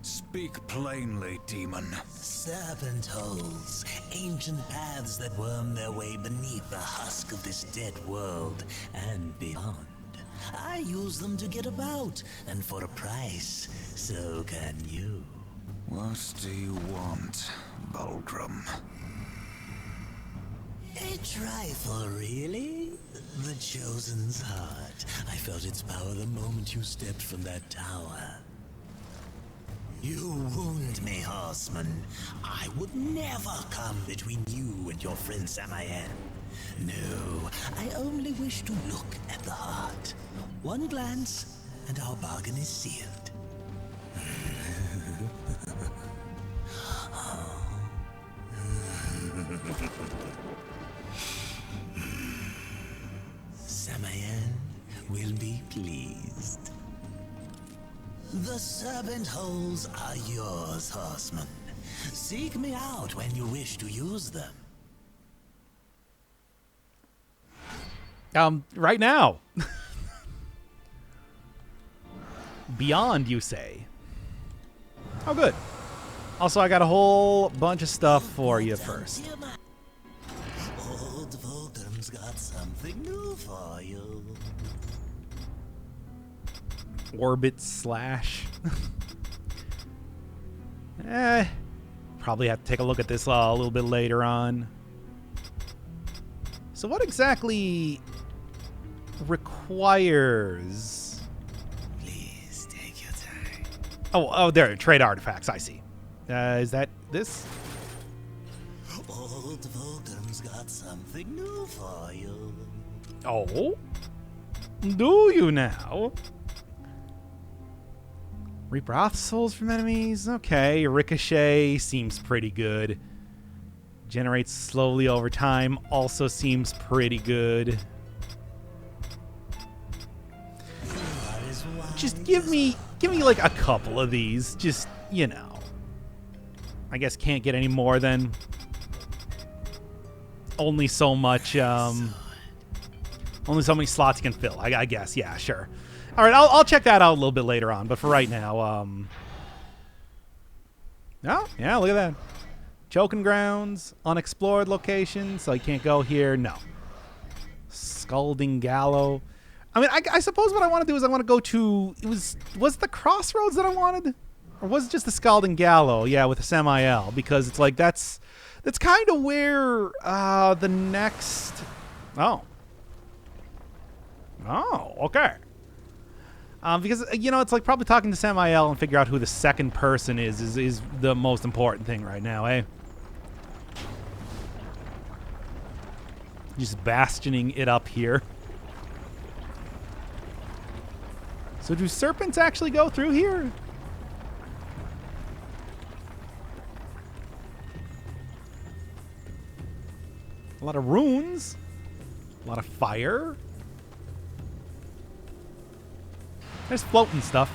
Speak plainly, demon. Serpent holes, ancient paths that worm their way beneath the husk of this dead world and beyond. I use them to get about, and for a price, so can you. What do you want, Bulgrim? A trifle, really? The Chosen's heart. I felt its power the moment you stepped from that tower. You wound me, horseman. I would never come between you and your friend Samael. No, I only wish to look at the heart. One glance, and our bargain is sealed. Samael will be pleased. The serpent holes are yours, horseman. Seek me out when you wish to use them. Right now. Beyond, you say? Oh, good. Also, I got a whole bunch of stuff for you first. Old Vulcan's got something new for you. Orbit slash. Probably have to take a look at this a little bit later on. So what exactly requires... Please take your time. Oh, there, trade artifacts, I see. Is that this? Old Vulcan's got something new for you. Oh? Do you now? Rebroth souls from enemies? Okay, Ricochet seems pretty good. Generates slowly over time, also seems pretty good. Just give me like a couple of these, just, you know. I guess can't get any more than only so much, only so many slots you can fill, I guess, yeah, sure. All right, I'll check that out a little bit later on, but for right now, oh, yeah, look at that. Choking grounds, unexplored location, so you can't go here, no. Scalding Gallow. I mean, I suppose what I want to do is I want to go to, was it the Crossroads that I wanted? Or was it just the Scalding Gallow? Yeah, with the Samael, because it's like, that's kind of where, the next, oh, okay. Because, you know, it's like probably talking to Samael and figure out who the second person is the most important thing right now, eh? Just bastioning it up here. So do serpents actually go through here? A lot of runes. A lot of fire. There's floating stuff.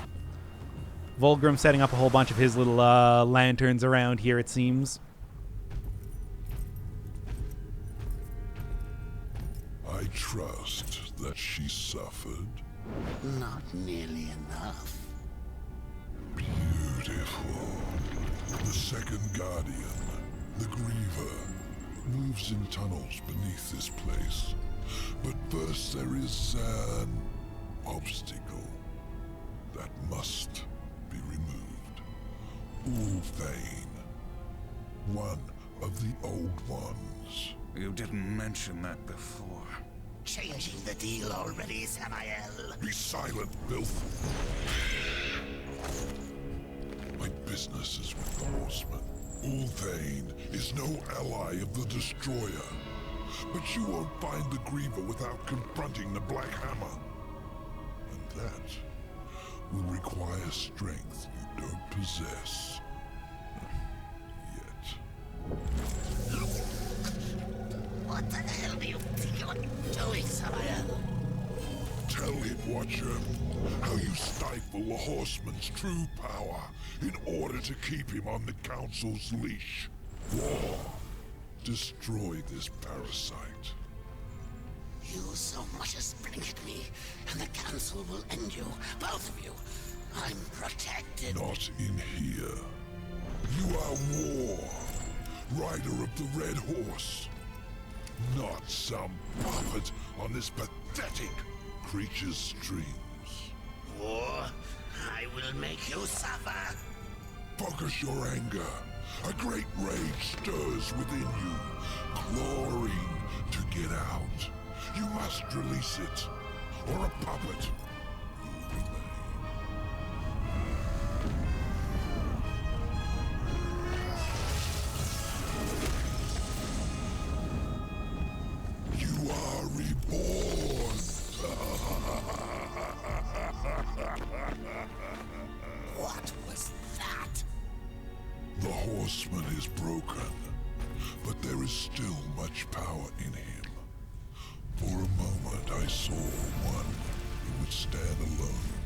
Vulgrim setting up a whole bunch of his little lanterns around here, it seems. I trust that she suffered. Not nearly enough. Beautiful. The second guardian, the Griever, moves in tunnels beneath this place. But first there is an obstacle that must be removed. Ulthane, one of the old ones. You didn't mention that before. Changing the deal already, Samael. Be silent, filth. My business is with the Horseman. Ulthane is no ally of the Destroyer. But you won't find the Griever without confronting the Black Hammer. And that will require strength you don't possess. Yet. What the hell do you think you're doing, Samael? Tell him, Watcher, how you stifle the Horseman's true power in order to keep him on the Council's leash. War. Destroy this parasite. You so much as blink at me, and the council will end you, both of you. I'm protected. Not in here. You are War, rider of the Red Horse. Not some puppet on this pathetic creature's dreams. War, I will make you suffer. Focus your anger. A great rage stirs within you, clawing to get out. You must release it, or a puppet will remain. You are reborn. What was that? The horseman is broken, but there is still much power in him. For a moment I saw one who would stand alone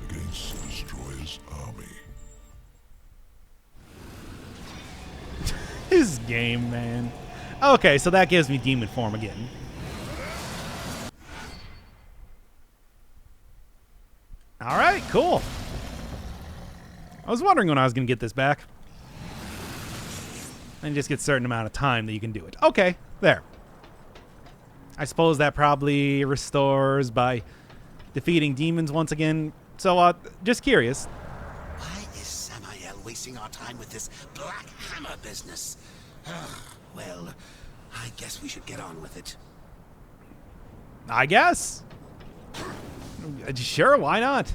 against the Destroyer's army. His game, man. Okay, so that gives me demon form again. Alright, cool. I was wondering when I was going to get this back. And just get a certain amount of time that you can do it. Okay, there. I suppose that probably restores by defeating demons once again. So, just curious. Why is Samael wasting our time with this black hammer business? Well, I guess we should get on with it. I guess. Sure, why not?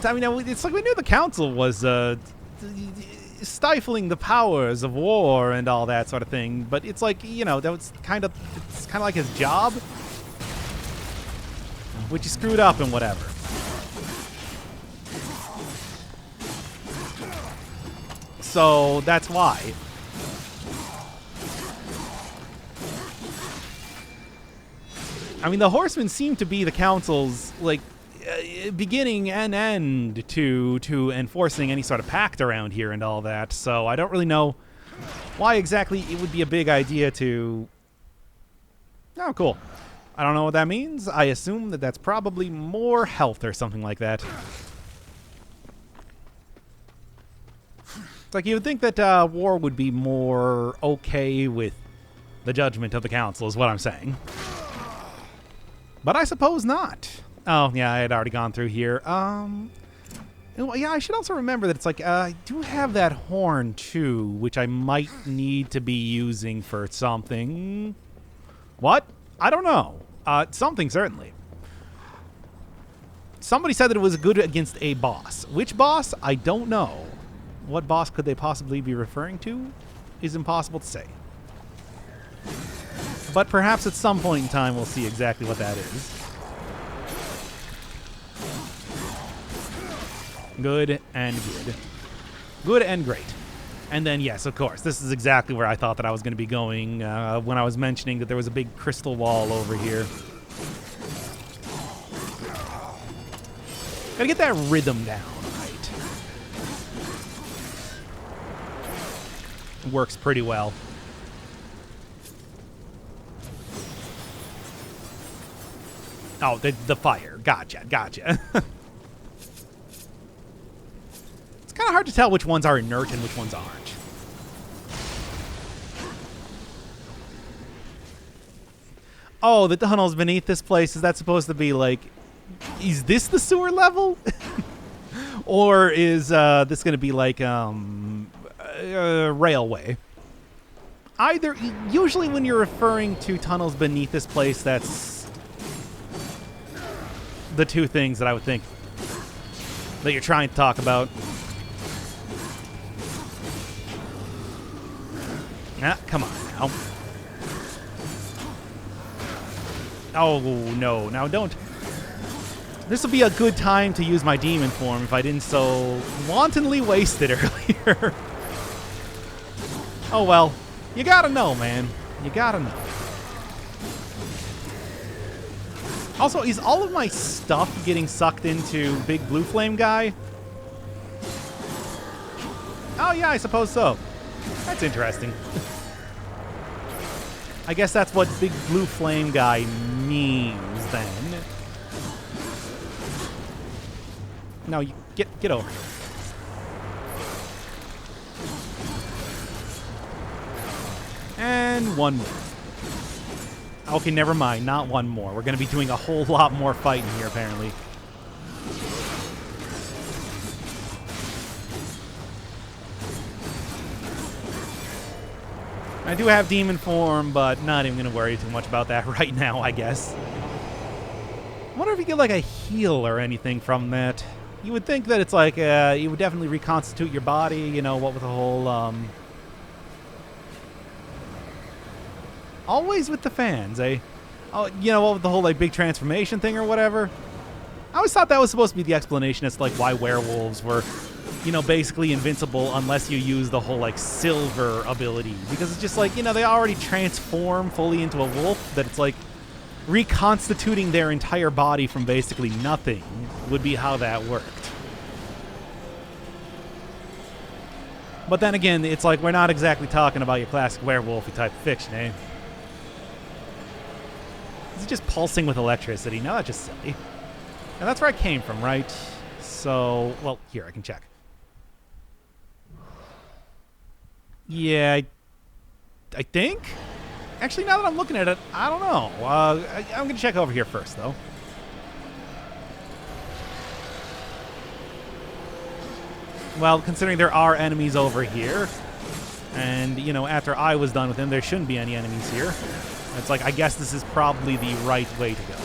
I mean, it's like we knew the council was stifling the powers of war and all that sort of thing, but it's like, you know, it's kind of like his job, which he screwed up and whatever. So that's why. I mean, the horsemen seem to be the council's, like, beginning and end to enforcing any sort of pact around here and all that. So I don't really know why exactly it would be a big idea to... Oh, cool. I don't know what that means. I assume that that's probably more health or something like that. It's like you would think that War would be more okay with the judgment of the council is what I'm saying. But I suppose not. Oh, yeah, I had already gone through here. Yeah, I should also remember that it's like, I do have that horn, too, which I might need to be using for something. What? I don't know. Something, certainly. Somebody said that it was good against a boss. Which boss? I don't know. What boss could they possibly be referring to? Is impossible to say. But perhaps at some point in time we'll see exactly what that is. Good and good. Good and great. And then, yes, of course, this is exactly where I thought that I was going to be going when I was mentioning that there was a big crystal wall over here. Gotta get that rhythm down, right? Works pretty well. Oh, the fire. Gotcha. It's kind of hard to tell which ones are inert and which ones aren't. Oh, the tunnels beneath this place, is that supposed to be like... Is this the sewer level? Or is this going to be like railway? Either... Usually when you're referring to tunnels beneath this place, that's... the two things that I would think that you're trying to talk about. Ah, come on now. Oh, no. Now, don't. This would be a good time to use my demon form if I didn't so wantonly waste it earlier. Oh, well. You gotta know, man. You gotta know. Also, is all of my stuff getting sucked into Big Blue Flame guy? Oh, yeah, I suppose so. That's interesting. I guess that's what big blue flame guy means then. No, you get over here. And one more. Okay, never mind. Not one more. We're going to be doing a whole lot more fighting here, apparently. I do have demon form, but not even going to worry too much about that right now, I guess. I wonder if you get, like, a heal or anything from that. You would think that it's like, you would definitely reconstitute your body, you know, what with the whole, always with the fans, eh? Oh, you know, what with the whole, like, big transformation thing or whatever? I always thought that was supposed to be the explanation as to, like, why werewolves were, you know, basically invincible unless you use the whole, like, silver ability. Because it's just like, you know, they already transform fully into a wolf, that it's like reconstituting their entire body from basically nothing would be how that worked. But then again, it's like we're not exactly talking about your classic werewolfy type of fiction, eh? Is it just pulsing with electricity? No, that's just silly. Now that's where I came from, right? So, well, here, I can check. Yeah, I think? Actually, now that I'm looking at it, I don't know. I'm going to check over here first, though. Well, considering there are enemies over here, and, you know, after I was done with him, there shouldn't be any enemies here. It's like, I guess this is probably the right way to go.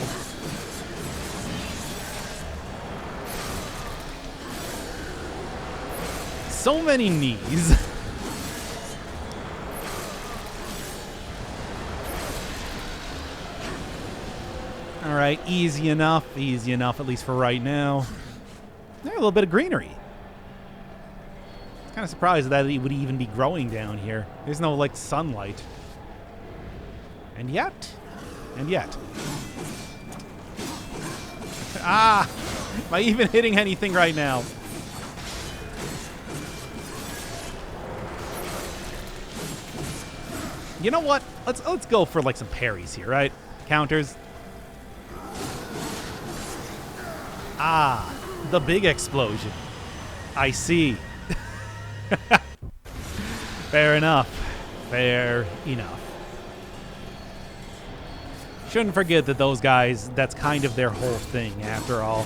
So many knees. All right, easy enough, at least for right now. There's a little bit of greenery. Kind of surprised that it would even be growing down here. There's no, like, sunlight. And yet. Ah! Am I even hitting anything right now? You know what? Let's go for, like, some parries here, right? Counters. Ah, the big explosion. I see. Fair enough. Fair enough. Shouldn't forget that those guys, that's kind of their whole thing, after all.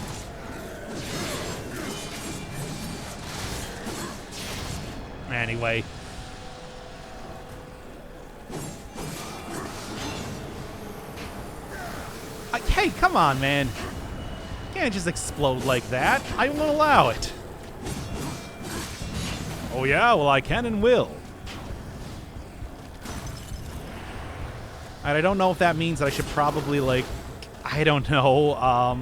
Anyway. Hey, come on, man. Can't just explode like that. I won't allow it. Oh yeah, well I can and will. And I don't know if that means that I should probably, like, I don't know,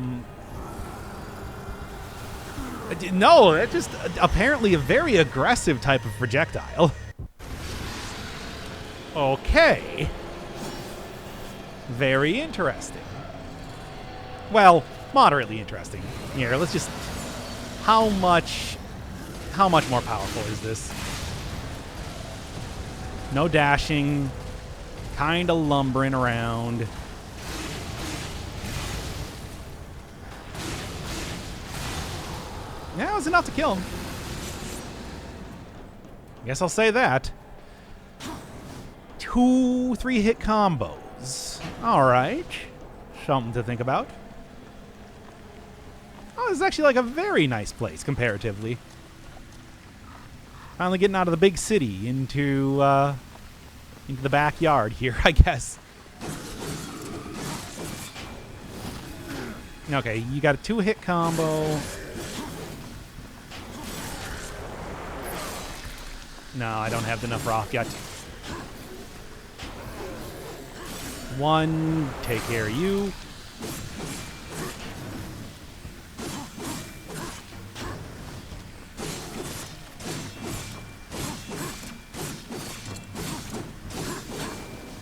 no, that's just apparently a very aggressive type of projectile. Okay. Very interesting. Well, moderately interesting. Here, let's just... How much more powerful is this? No dashing. Kind of lumbering around. Yeah, it was enough to kill him. Guess I'll say that. 2 3-hit combos. All right. Something to think about. Oh, this is actually like a very nice place comparatively. Finally getting out of the big city into the backyard here, I guess. Okay, you got a 2-hit combo. No, I don't have enough rock yet. 1, take care of you.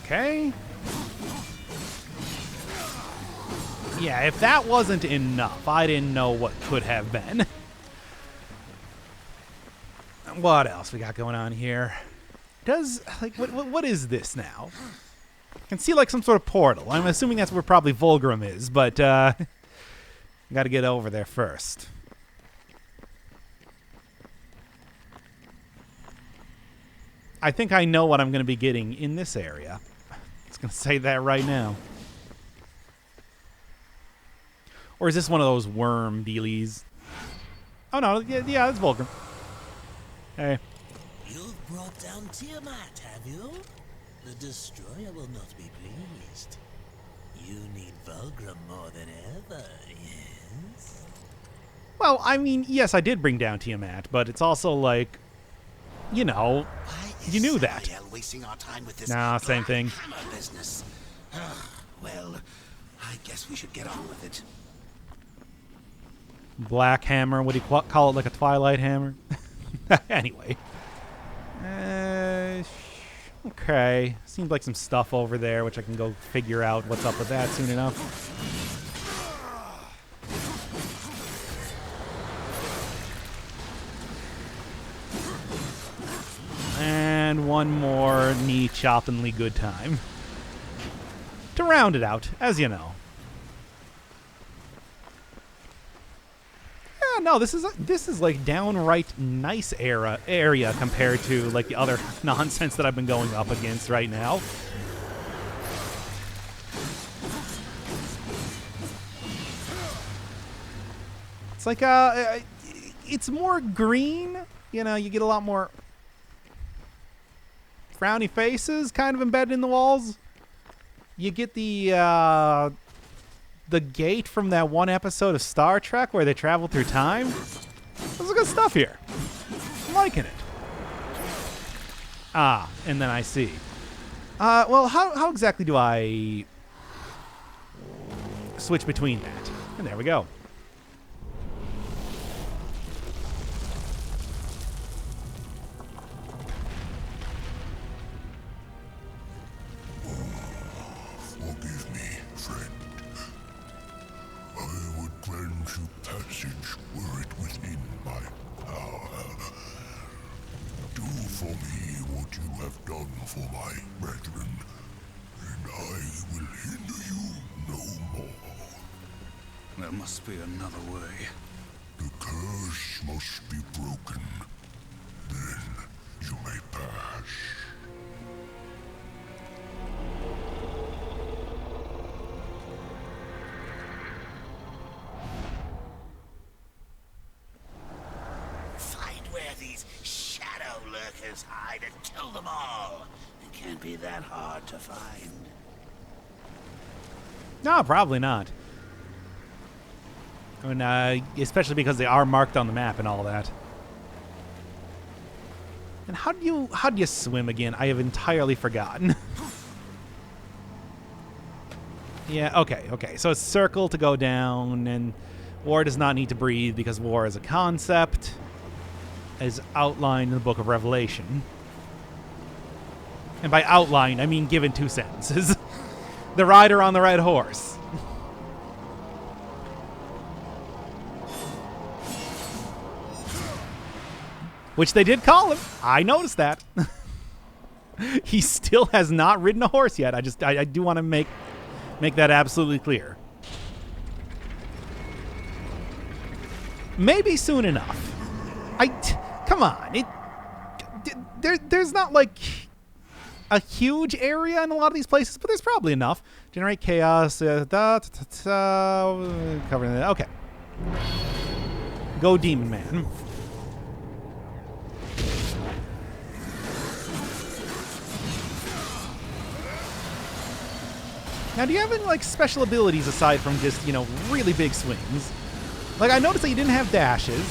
Okay. Yeah, if that wasn't enough, I didn't know what could have been. What else we got going on here? Does, like, what is this now? I can see like some sort of portal. I'm assuming that's where probably Vulgrim is, but got to get over there first. I think I know what I'm going to be getting in this area. I'm just going to say that right now. Or is this one of those worm dealies? Oh, no. Yeah, it's Vulgrim. Hey. You've brought down Tiamat, have you? The Destroyer will not be pleased. You need Vulgrim more than ever, yes? Well, I mean, yes, I did bring down Tiamat, but it's also like, you know, you knew that. Samael wasting our time with this Nah, same black thing. hammer business. Well, I guess we should get on with it. Black hammer. What do you call it? Like a Twilight hammer? Anyway. Okay. Seems like some stuff over there, which I can go figure out what's up with that soon enough. And one more knee-choppingly good time. To round it out, as you know. Yeah, no, this is like downright nice area compared to like the other nonsense that I've been going up against right now. It's like it's more green. You know, you get a lot more frowny faces kind of embedded in the walls. You get the gate from that one episode of Star Trek where they travel through time. There's good stuff here. I'm liking it. Ah, and then I see. Well, how exactly do I switch between that? And there we go. Forgive me, friend. I would grant you passage were it within my power. Do for me what you have done for my brethren, and I will hinder you no more. There must be another way. The curse must be broken. Then you may pass. Find where these shadow lurkers hide and kill them all. It can't be that hard to find. No, probably not. I mean, especially because they are marked on the map and all that. And how do you swim again? I have entirely forgotten. Yeah, okay. So it's circle to go down, and war does not need to breathe because war is a concept, as outlined in the Book of Revelation. And by outline, I mean given 2 sentences. The rider on the red horse. Which they did call him. I noticed that. He still has not ridden a horse yet. I do want to make that absolutely clear. Maybe soon enough. Come on. There's not like a huge area in a lot of these places, but there's probably enough. Generate chaos. Covering that. Okay. Go, Demon Man. Now, do you have any, like, special abilities aside from just, you know, really big swings? Like, I noticed that you didn't have dashes.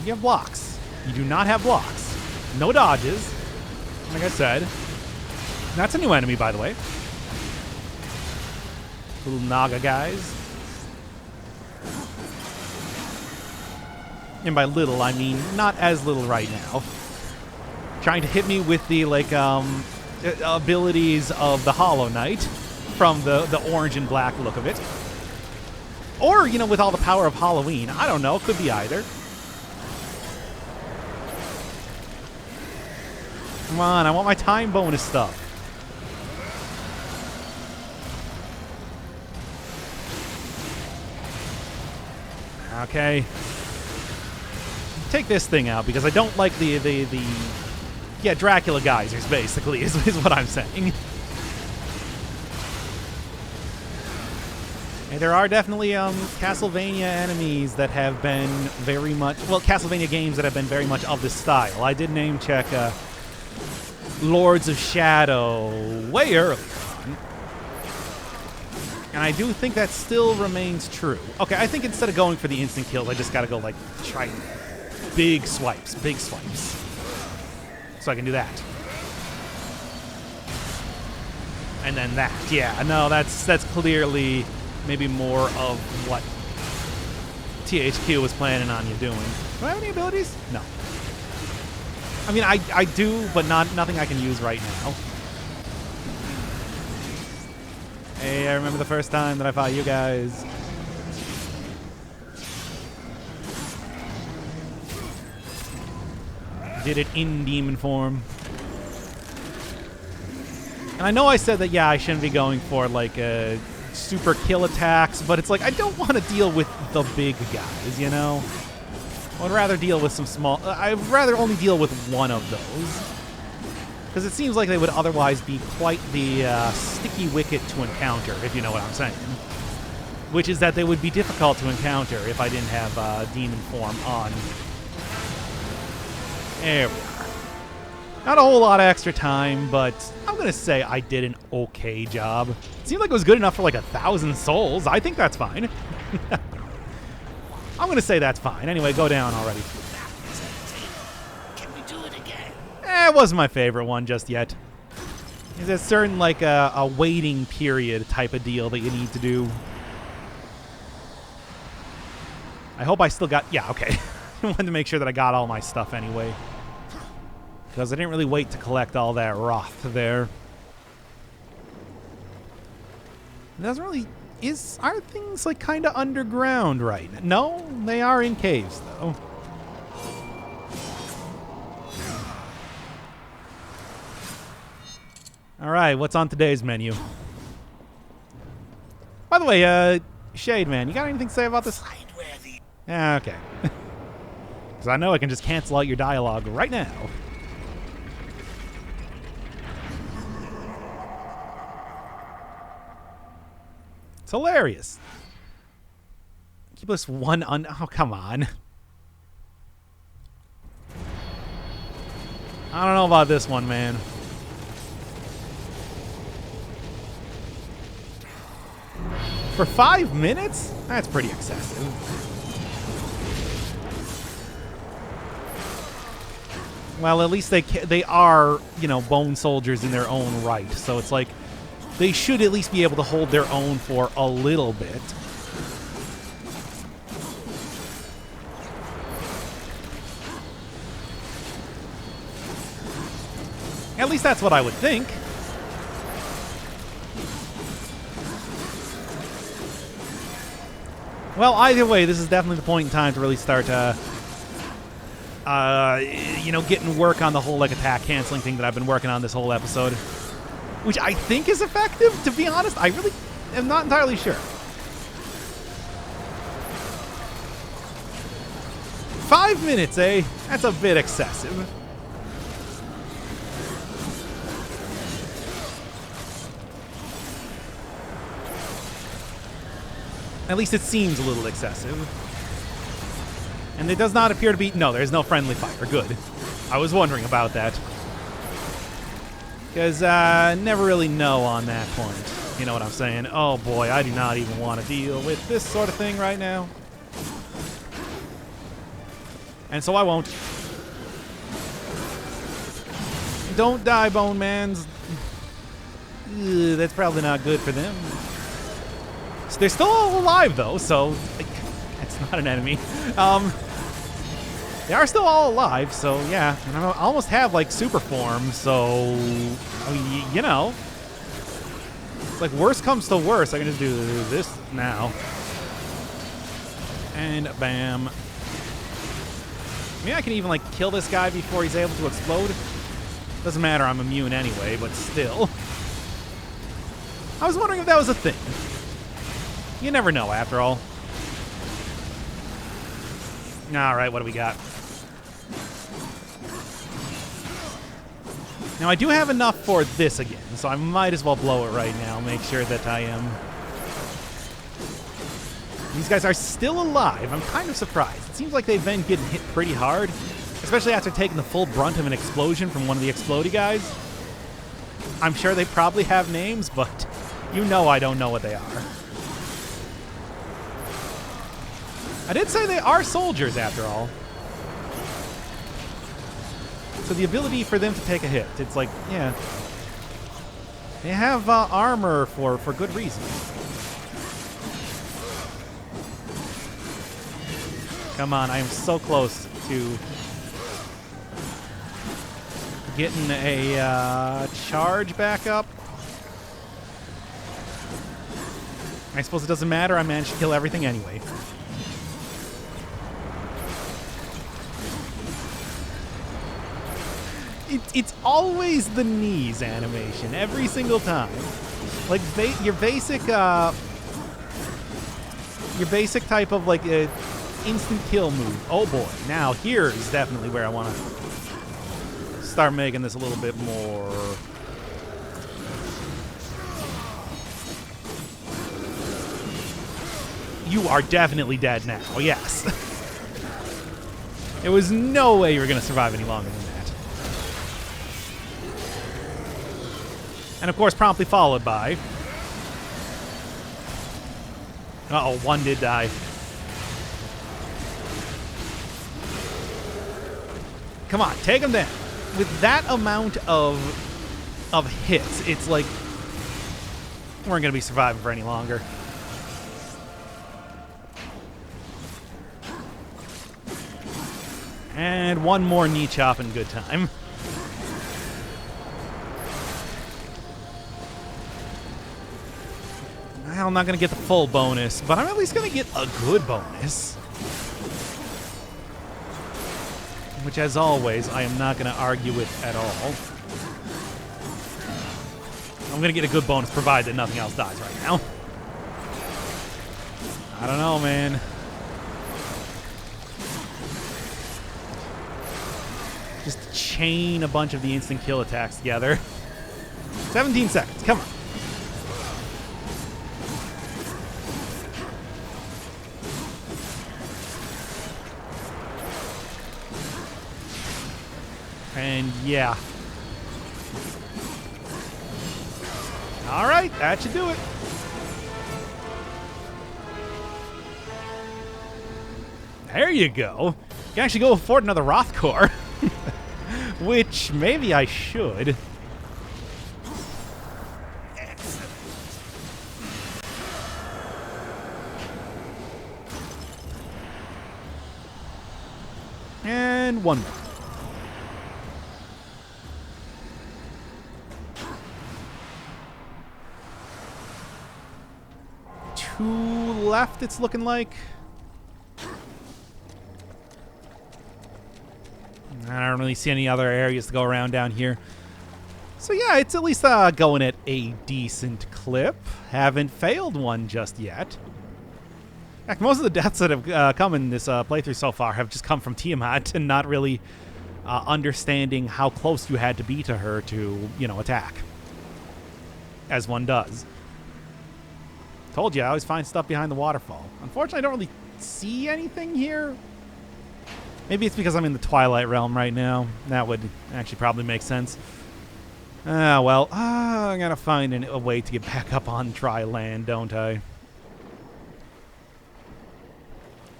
You have blocks. You do not have blocks. No dodges. Like I said. That's a new enemy, by the way. Little Naga guys. And by little, I mean not as little right now. Trying to hit me with the, like, abilities of the Hollow Knight from the orange and black look of it. Or, you know, with all the power of Halloween. I don't know. Could be either. Come on, I want my time bonus stuff. Okay. Take this thing out because I don't like the yeah, Dracula geysers, basically, is what I'm saying. And there are definitely Castlevania enemies that have been very much, well, Castlevania games that have been very much of this style. I did name check Lords of Shadow way early on. And I do think that still remains true. Okay, I think instead of going for the instant kills, I just gotta go, like, try big swipes. So I can do that. And then that. Yeah, no, that's clearly maybe more of what THQ was planning on you doing. Do I have any abilities? No. I mean, I do, but nothing I can use right now. Hey, I remember the first time that I fought you guys. Did it in demon form. And I know I said that, yeah, I shouldn't be going for, like, super kill attacks, but it's like, I don't want to deal with the big guys, you know? I would rather deal with some small... I'd rather only deal with one of those. Because it seems like they would otherwise be quite the sticky wicket to encounter, if you know what I'm saying. Which is that they would be difficult to encounter if I didn't have demon form on. There we are. Not a whole lot of extra time, but I'm going to say I did an okay job. It seemed like it was good enough for like 1,000 souls. I think that's fine. I'm going to say that's fine. Anyway, go down already. Can we do it again? It wasn't my favorite one just yet. There's a certain, like, a waiting period type of deal that you need to do. I hope I still got... Yeah, okay. I wanted to make sure that I got all my stuff anyway. Because I didn't really wait to collect all that Roth there. It doesn't really... Are things, like, kind of underground right now? No, they are in caves, though. Alright, what's on today's menu? By the way, Shade Man, you got anything to say about this? Yeah, okay. Because I know I can just cancel out your dialogue right now. It's hilarious. Keep us one oh, come on. I don't know about this one, man. For 5 minutes? That's pretty excessive. Well, at least they are, you know, bone soldiers in their own right. So it's like they should at least be able to hold their own for a little bit. At least that's what I would think. Well, either way, this is definitely the point in time to really start, you know, getting work on the whole, like, attack canceling thing that I've been working on this whole episode. Which I think is effective, to be honest. I really am not entirely sure. 5 minutes, eh? That's a bit excessive. At least it seems a little excessive. And it does not appear to be... No, there's no friendly fire. Good. I was wondering about that. Because never really know on that point. You know what I'm saying? Oh boy, I do not even want to deal with this sort of thing right now. And so I won't. Don't die, Bone Mans. Ugh, that's probably not good for them. So they're still all alive, though, so... That's not an enemy. They are still all alive, so yeah. And I almost have, like, super form, so... you know. It's like, worst comes to worst. I can just do this now. And bam. Maybe I can even, like, kill this guy before he's able to explode. Doesn't matter, I'm immune anyway, but still. I was wondering if that was a thing. You never know, after all. All right, what do we got? Now, I do have enough for this again, so I might as well blow it right now. Make sure that I am... These guys are still alive. I'm kind of surprised. It seems like they've been getting hit pretty hard, especially after taking the full brunt of an explosion from one of the explodey guys. I'm sure they probably have names, but you know I don't know what they are. I did say they are soldiers, after all. So the ability for them to take a hit, it's like, yeah. They have armor for good reason. Come on, I am so close to getting a charge back up. I suppose it doesn't matter. I managed to kill everything anyway. It's always the knees animation every single time. Like your basic type of like instant kill move. Oh boy! Now here is definitely where I want to start making this a little bit more. You are definitely dead now. Yes. There was no way you were going to survive any longer than that. And of course, promptly followed by... Uh-oh, one did die. Come on, take him down. With that amount of hits, it's like we weren't going to be surviving for any longer. And one more knee chop in good time. I'm not going to get the full bonus, but I'm at least going to get a good bonus. Which, as always, I am not going to argue with at all. I'm going to get a good bonus, provided that nothing else dies right now. I don't know, man. Just chain a bunch of the instant kill attacks together. 17 seconds, come on. And yeah. All right, that should do it. There you go. You can actually go afford another Roth core. Which maybe I should. Excellent. And one more. Two left, it's looking like. I don't really see any other areas to go around down here. So yeah, it's at least going at a decent clip. Haven't failed one just yet. In fact, most of the deaths that have come in this playthrough so far have just come from Tiamat and not really understanding how close you had to be to her to, you know, attack. As one does. Told you, I always find stuff behind the waterfall. Unfortunately, I don't really see anything here. Maybe it's because I'm in the Twilight Realm right now. That would actually probably make sense. Well, I gotta find a way to get back up on Tri-Land, don't I?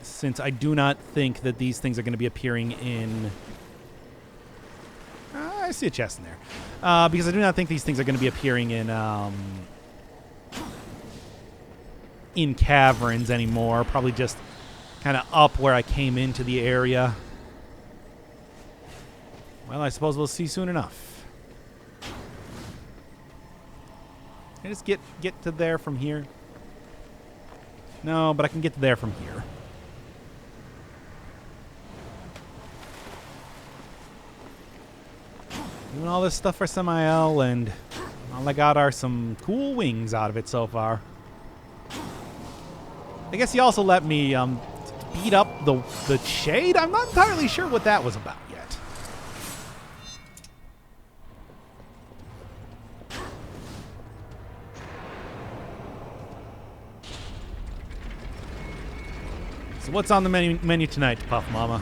Since I do not think that these things are going to be appearing in... I see a chest in there. Because I do not think these things are going to be appearing in caverns anymore. Probably just kind of up where I came into the area. Well, I suppose we'll see soon enough. Can I just get to there from here? No, but I can get to there from here. Doing all this stuff for Samael, and all I got are some cool wings out of it so far. I guess he also let me beat up the shade? I'm not entirely sure what that was about yet. So what's on the menu tonight, Puff Mama?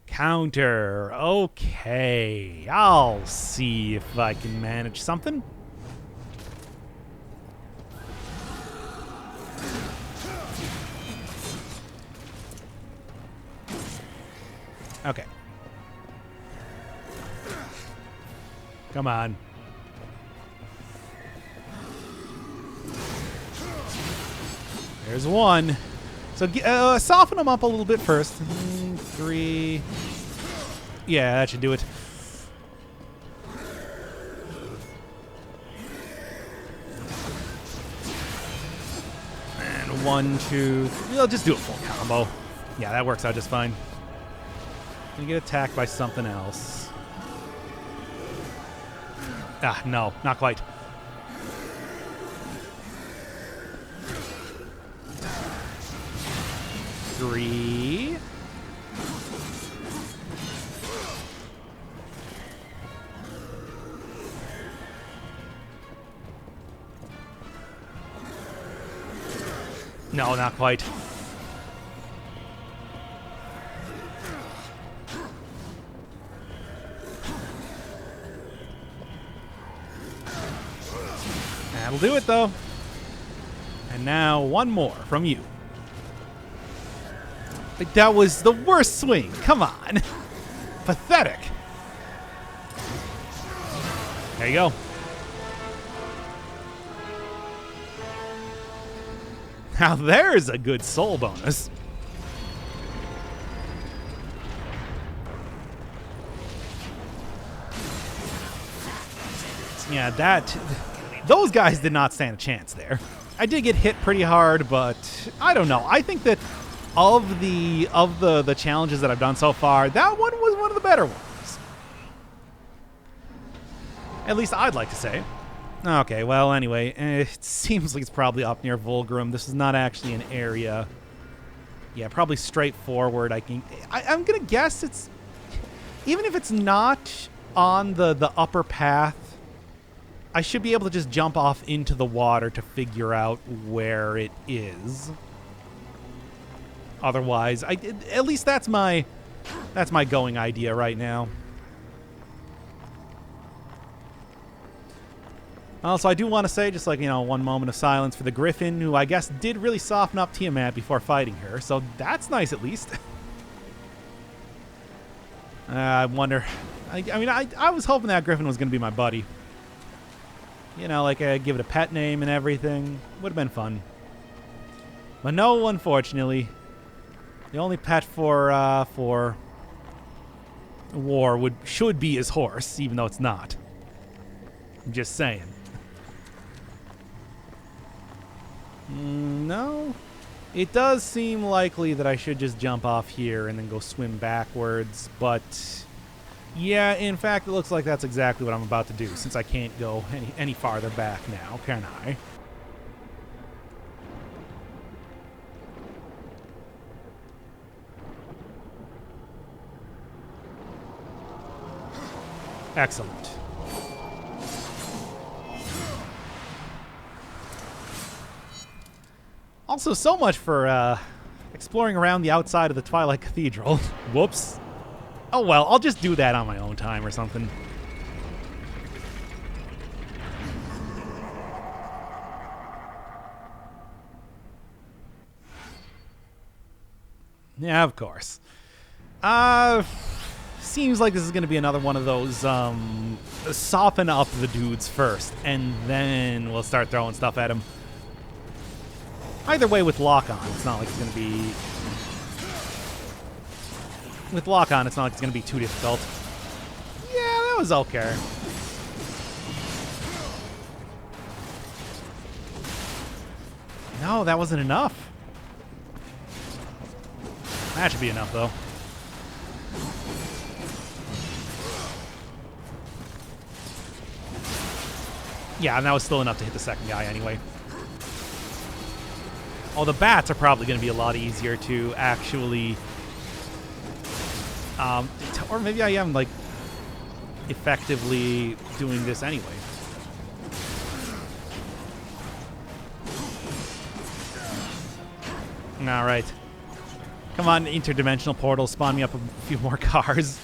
Counter. Okay. I'll see if I can manage something. Okay. Come on. There's one. So soften them up a little bit first. 3. Yeah, that should do it. And 1, 2, 3. I'll just do a full combo. Yeah, that works out just fine. Gonna get attacked by something else. Ah, no, not quite. Three. No, not quite. That'll do it, though. And now one more from you. Like, that was the worst swing. Come on. Pathetic. There you go. Now there's a good soul bonus. Yeah, those guys did not stand a chance there. I did get hit pretty hard, but I don't know. I think that of the challenges that I've done so far, that one was one of the better ones. At least I'd like to say. Okay, well, anyway, it seems like it's probably up near Vulgrim. This is not actually an area. Yeah, probably straightforward. I'm gonna guess it's, even if it's not on the upper path, I should be able to just jump off into the water to figure out where it is. Otherwise, at least that's my going idea right now. Also, I do want to say, just like, one moment of silence for the Griffin, who I guess did really soften up Tiamat before fighting her, so that's nice at least. I wonder, I was hoping that Griffin was going to be my buddy. Like I'd give it a pet name and everything. Would have been fun. But no, unfortunately. The only pet for war should be his horse, even though it's not. I'm just saying. No. It does seem likely that I should just jump off here and then go swim backwards, but yeah, in fact, it looks like that's exactly what I'm about to do, since I can't go any farther back now, can I? Excellent. Also, so much for exploring around the outside of the Twilight Cathedral. Whoops. Oh well, I'll just do that on my own time or something. Yeah, of course. Seems like this is going to be another one of those, soften up the dudes first, and then we'll start throwing stuff at him. Either way, with lock-on, it's not like it's going to be... With lock-on, it's not like it's going to be too difficult. Yeah, that was okay. No, that wasn't enough. That should be enough, though. Yeah, and that was still enough to hit the second guy anyway. Oh, the bats are probably going to be a lot easier to actually... or maybe I am, like, effectively doing this anyway. All right. Come on, interdimensional portal, spawn me up a few more cars.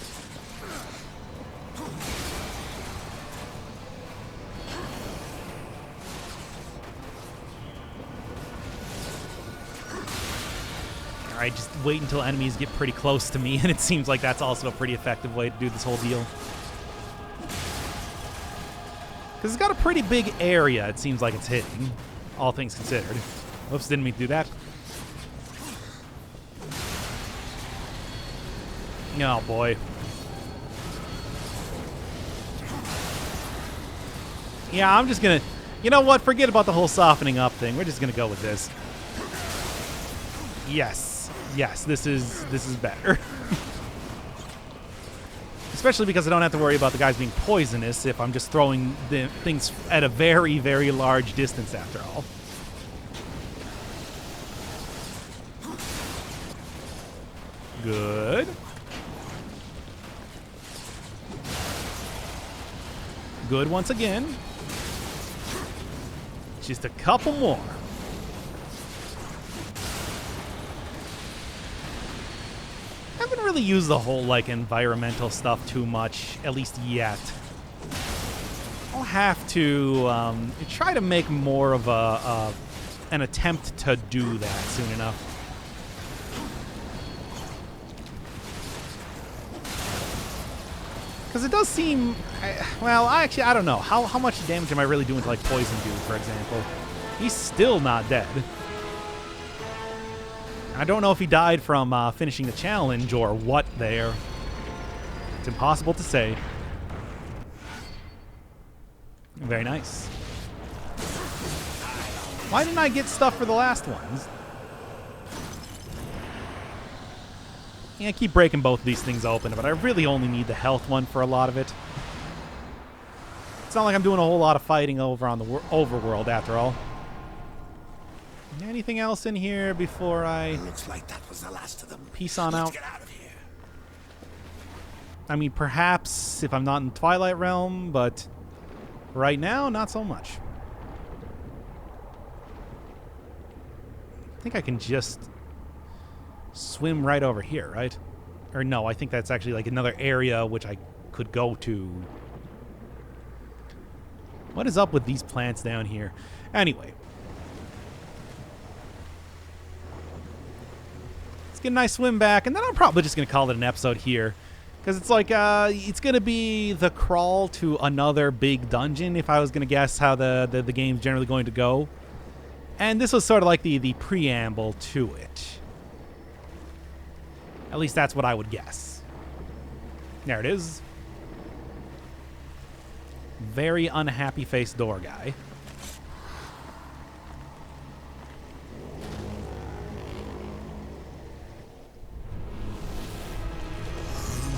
All right, just wait until enemies get pretty close to me, and it seems like that's also a pretty effective way to do this whole deal. Because it's got a pretty big area, it seems like it's hitting, all things considered. Oops, didn't mean to do that. Oh, boy. Yeah, I'm just gonna... You know what? Forget about the whole softening up thing. We're just gonna go with this. Yes. Yes, this is better. Especially because I don't have to worry about the guys being poisonous if I'm just throwing the things at a very, very large distance after all. Good. Good once again. Just a couple more. I haven't really used the whole, like, environmental stuff too much, at least yet. I'll have to try to make more of an attempt to do that soon enough. Because it does seem... well, I don't know. How much damage am I really doing to, like, Poison Dude, for example? He's still not dead. I don't know if he died from finishing the challenge or what there. It's impossible to say. Very nice. Why didn't I get stuff for the last ones? Yeah, I keep breaking both of these things open, but I really only need the health one for a lot of it. It's not like I'm doing a whole lot of fighting over on the overworld, after all. Anything else in here before I... Looks like that was the last of them. Peace on Let's out. get out of here. I mean, perhaps if I'm not in Twilight Realm, but right now, not so much. I think I can just swim right over here, right? Or no, I think that's actually like another area which I could go to. What is up with these plants down here? Anyway. Let's get a nice swim back, and then I'm probably just going to call it an episode here. Because it's like, it's going to be the crawl to another big dungeon, if I was going to guess how the game's generally going to go. And this was sort of like the preamble to it. At least that's what I would guess. There it is. Very unhappy face door guy.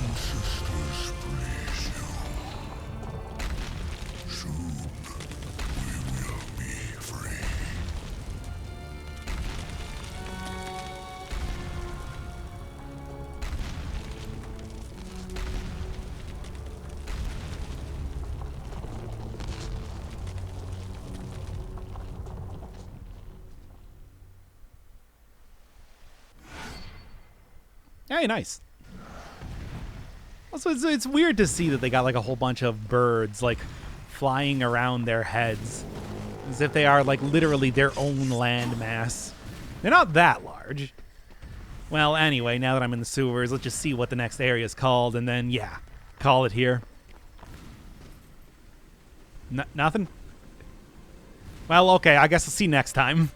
Ancestors praise you. Soon we will be free. Hey, nice. Also, it's weird to see that they got like a whole bunch of birds like flying around their heads as if they are like literally their own land mass. They're not that large. Well, anyway, now that I'm in the sewers, let's just see what the next area is called, and then, yeah, call it here. Nothing? Well, okay, I guess I'll see you next time.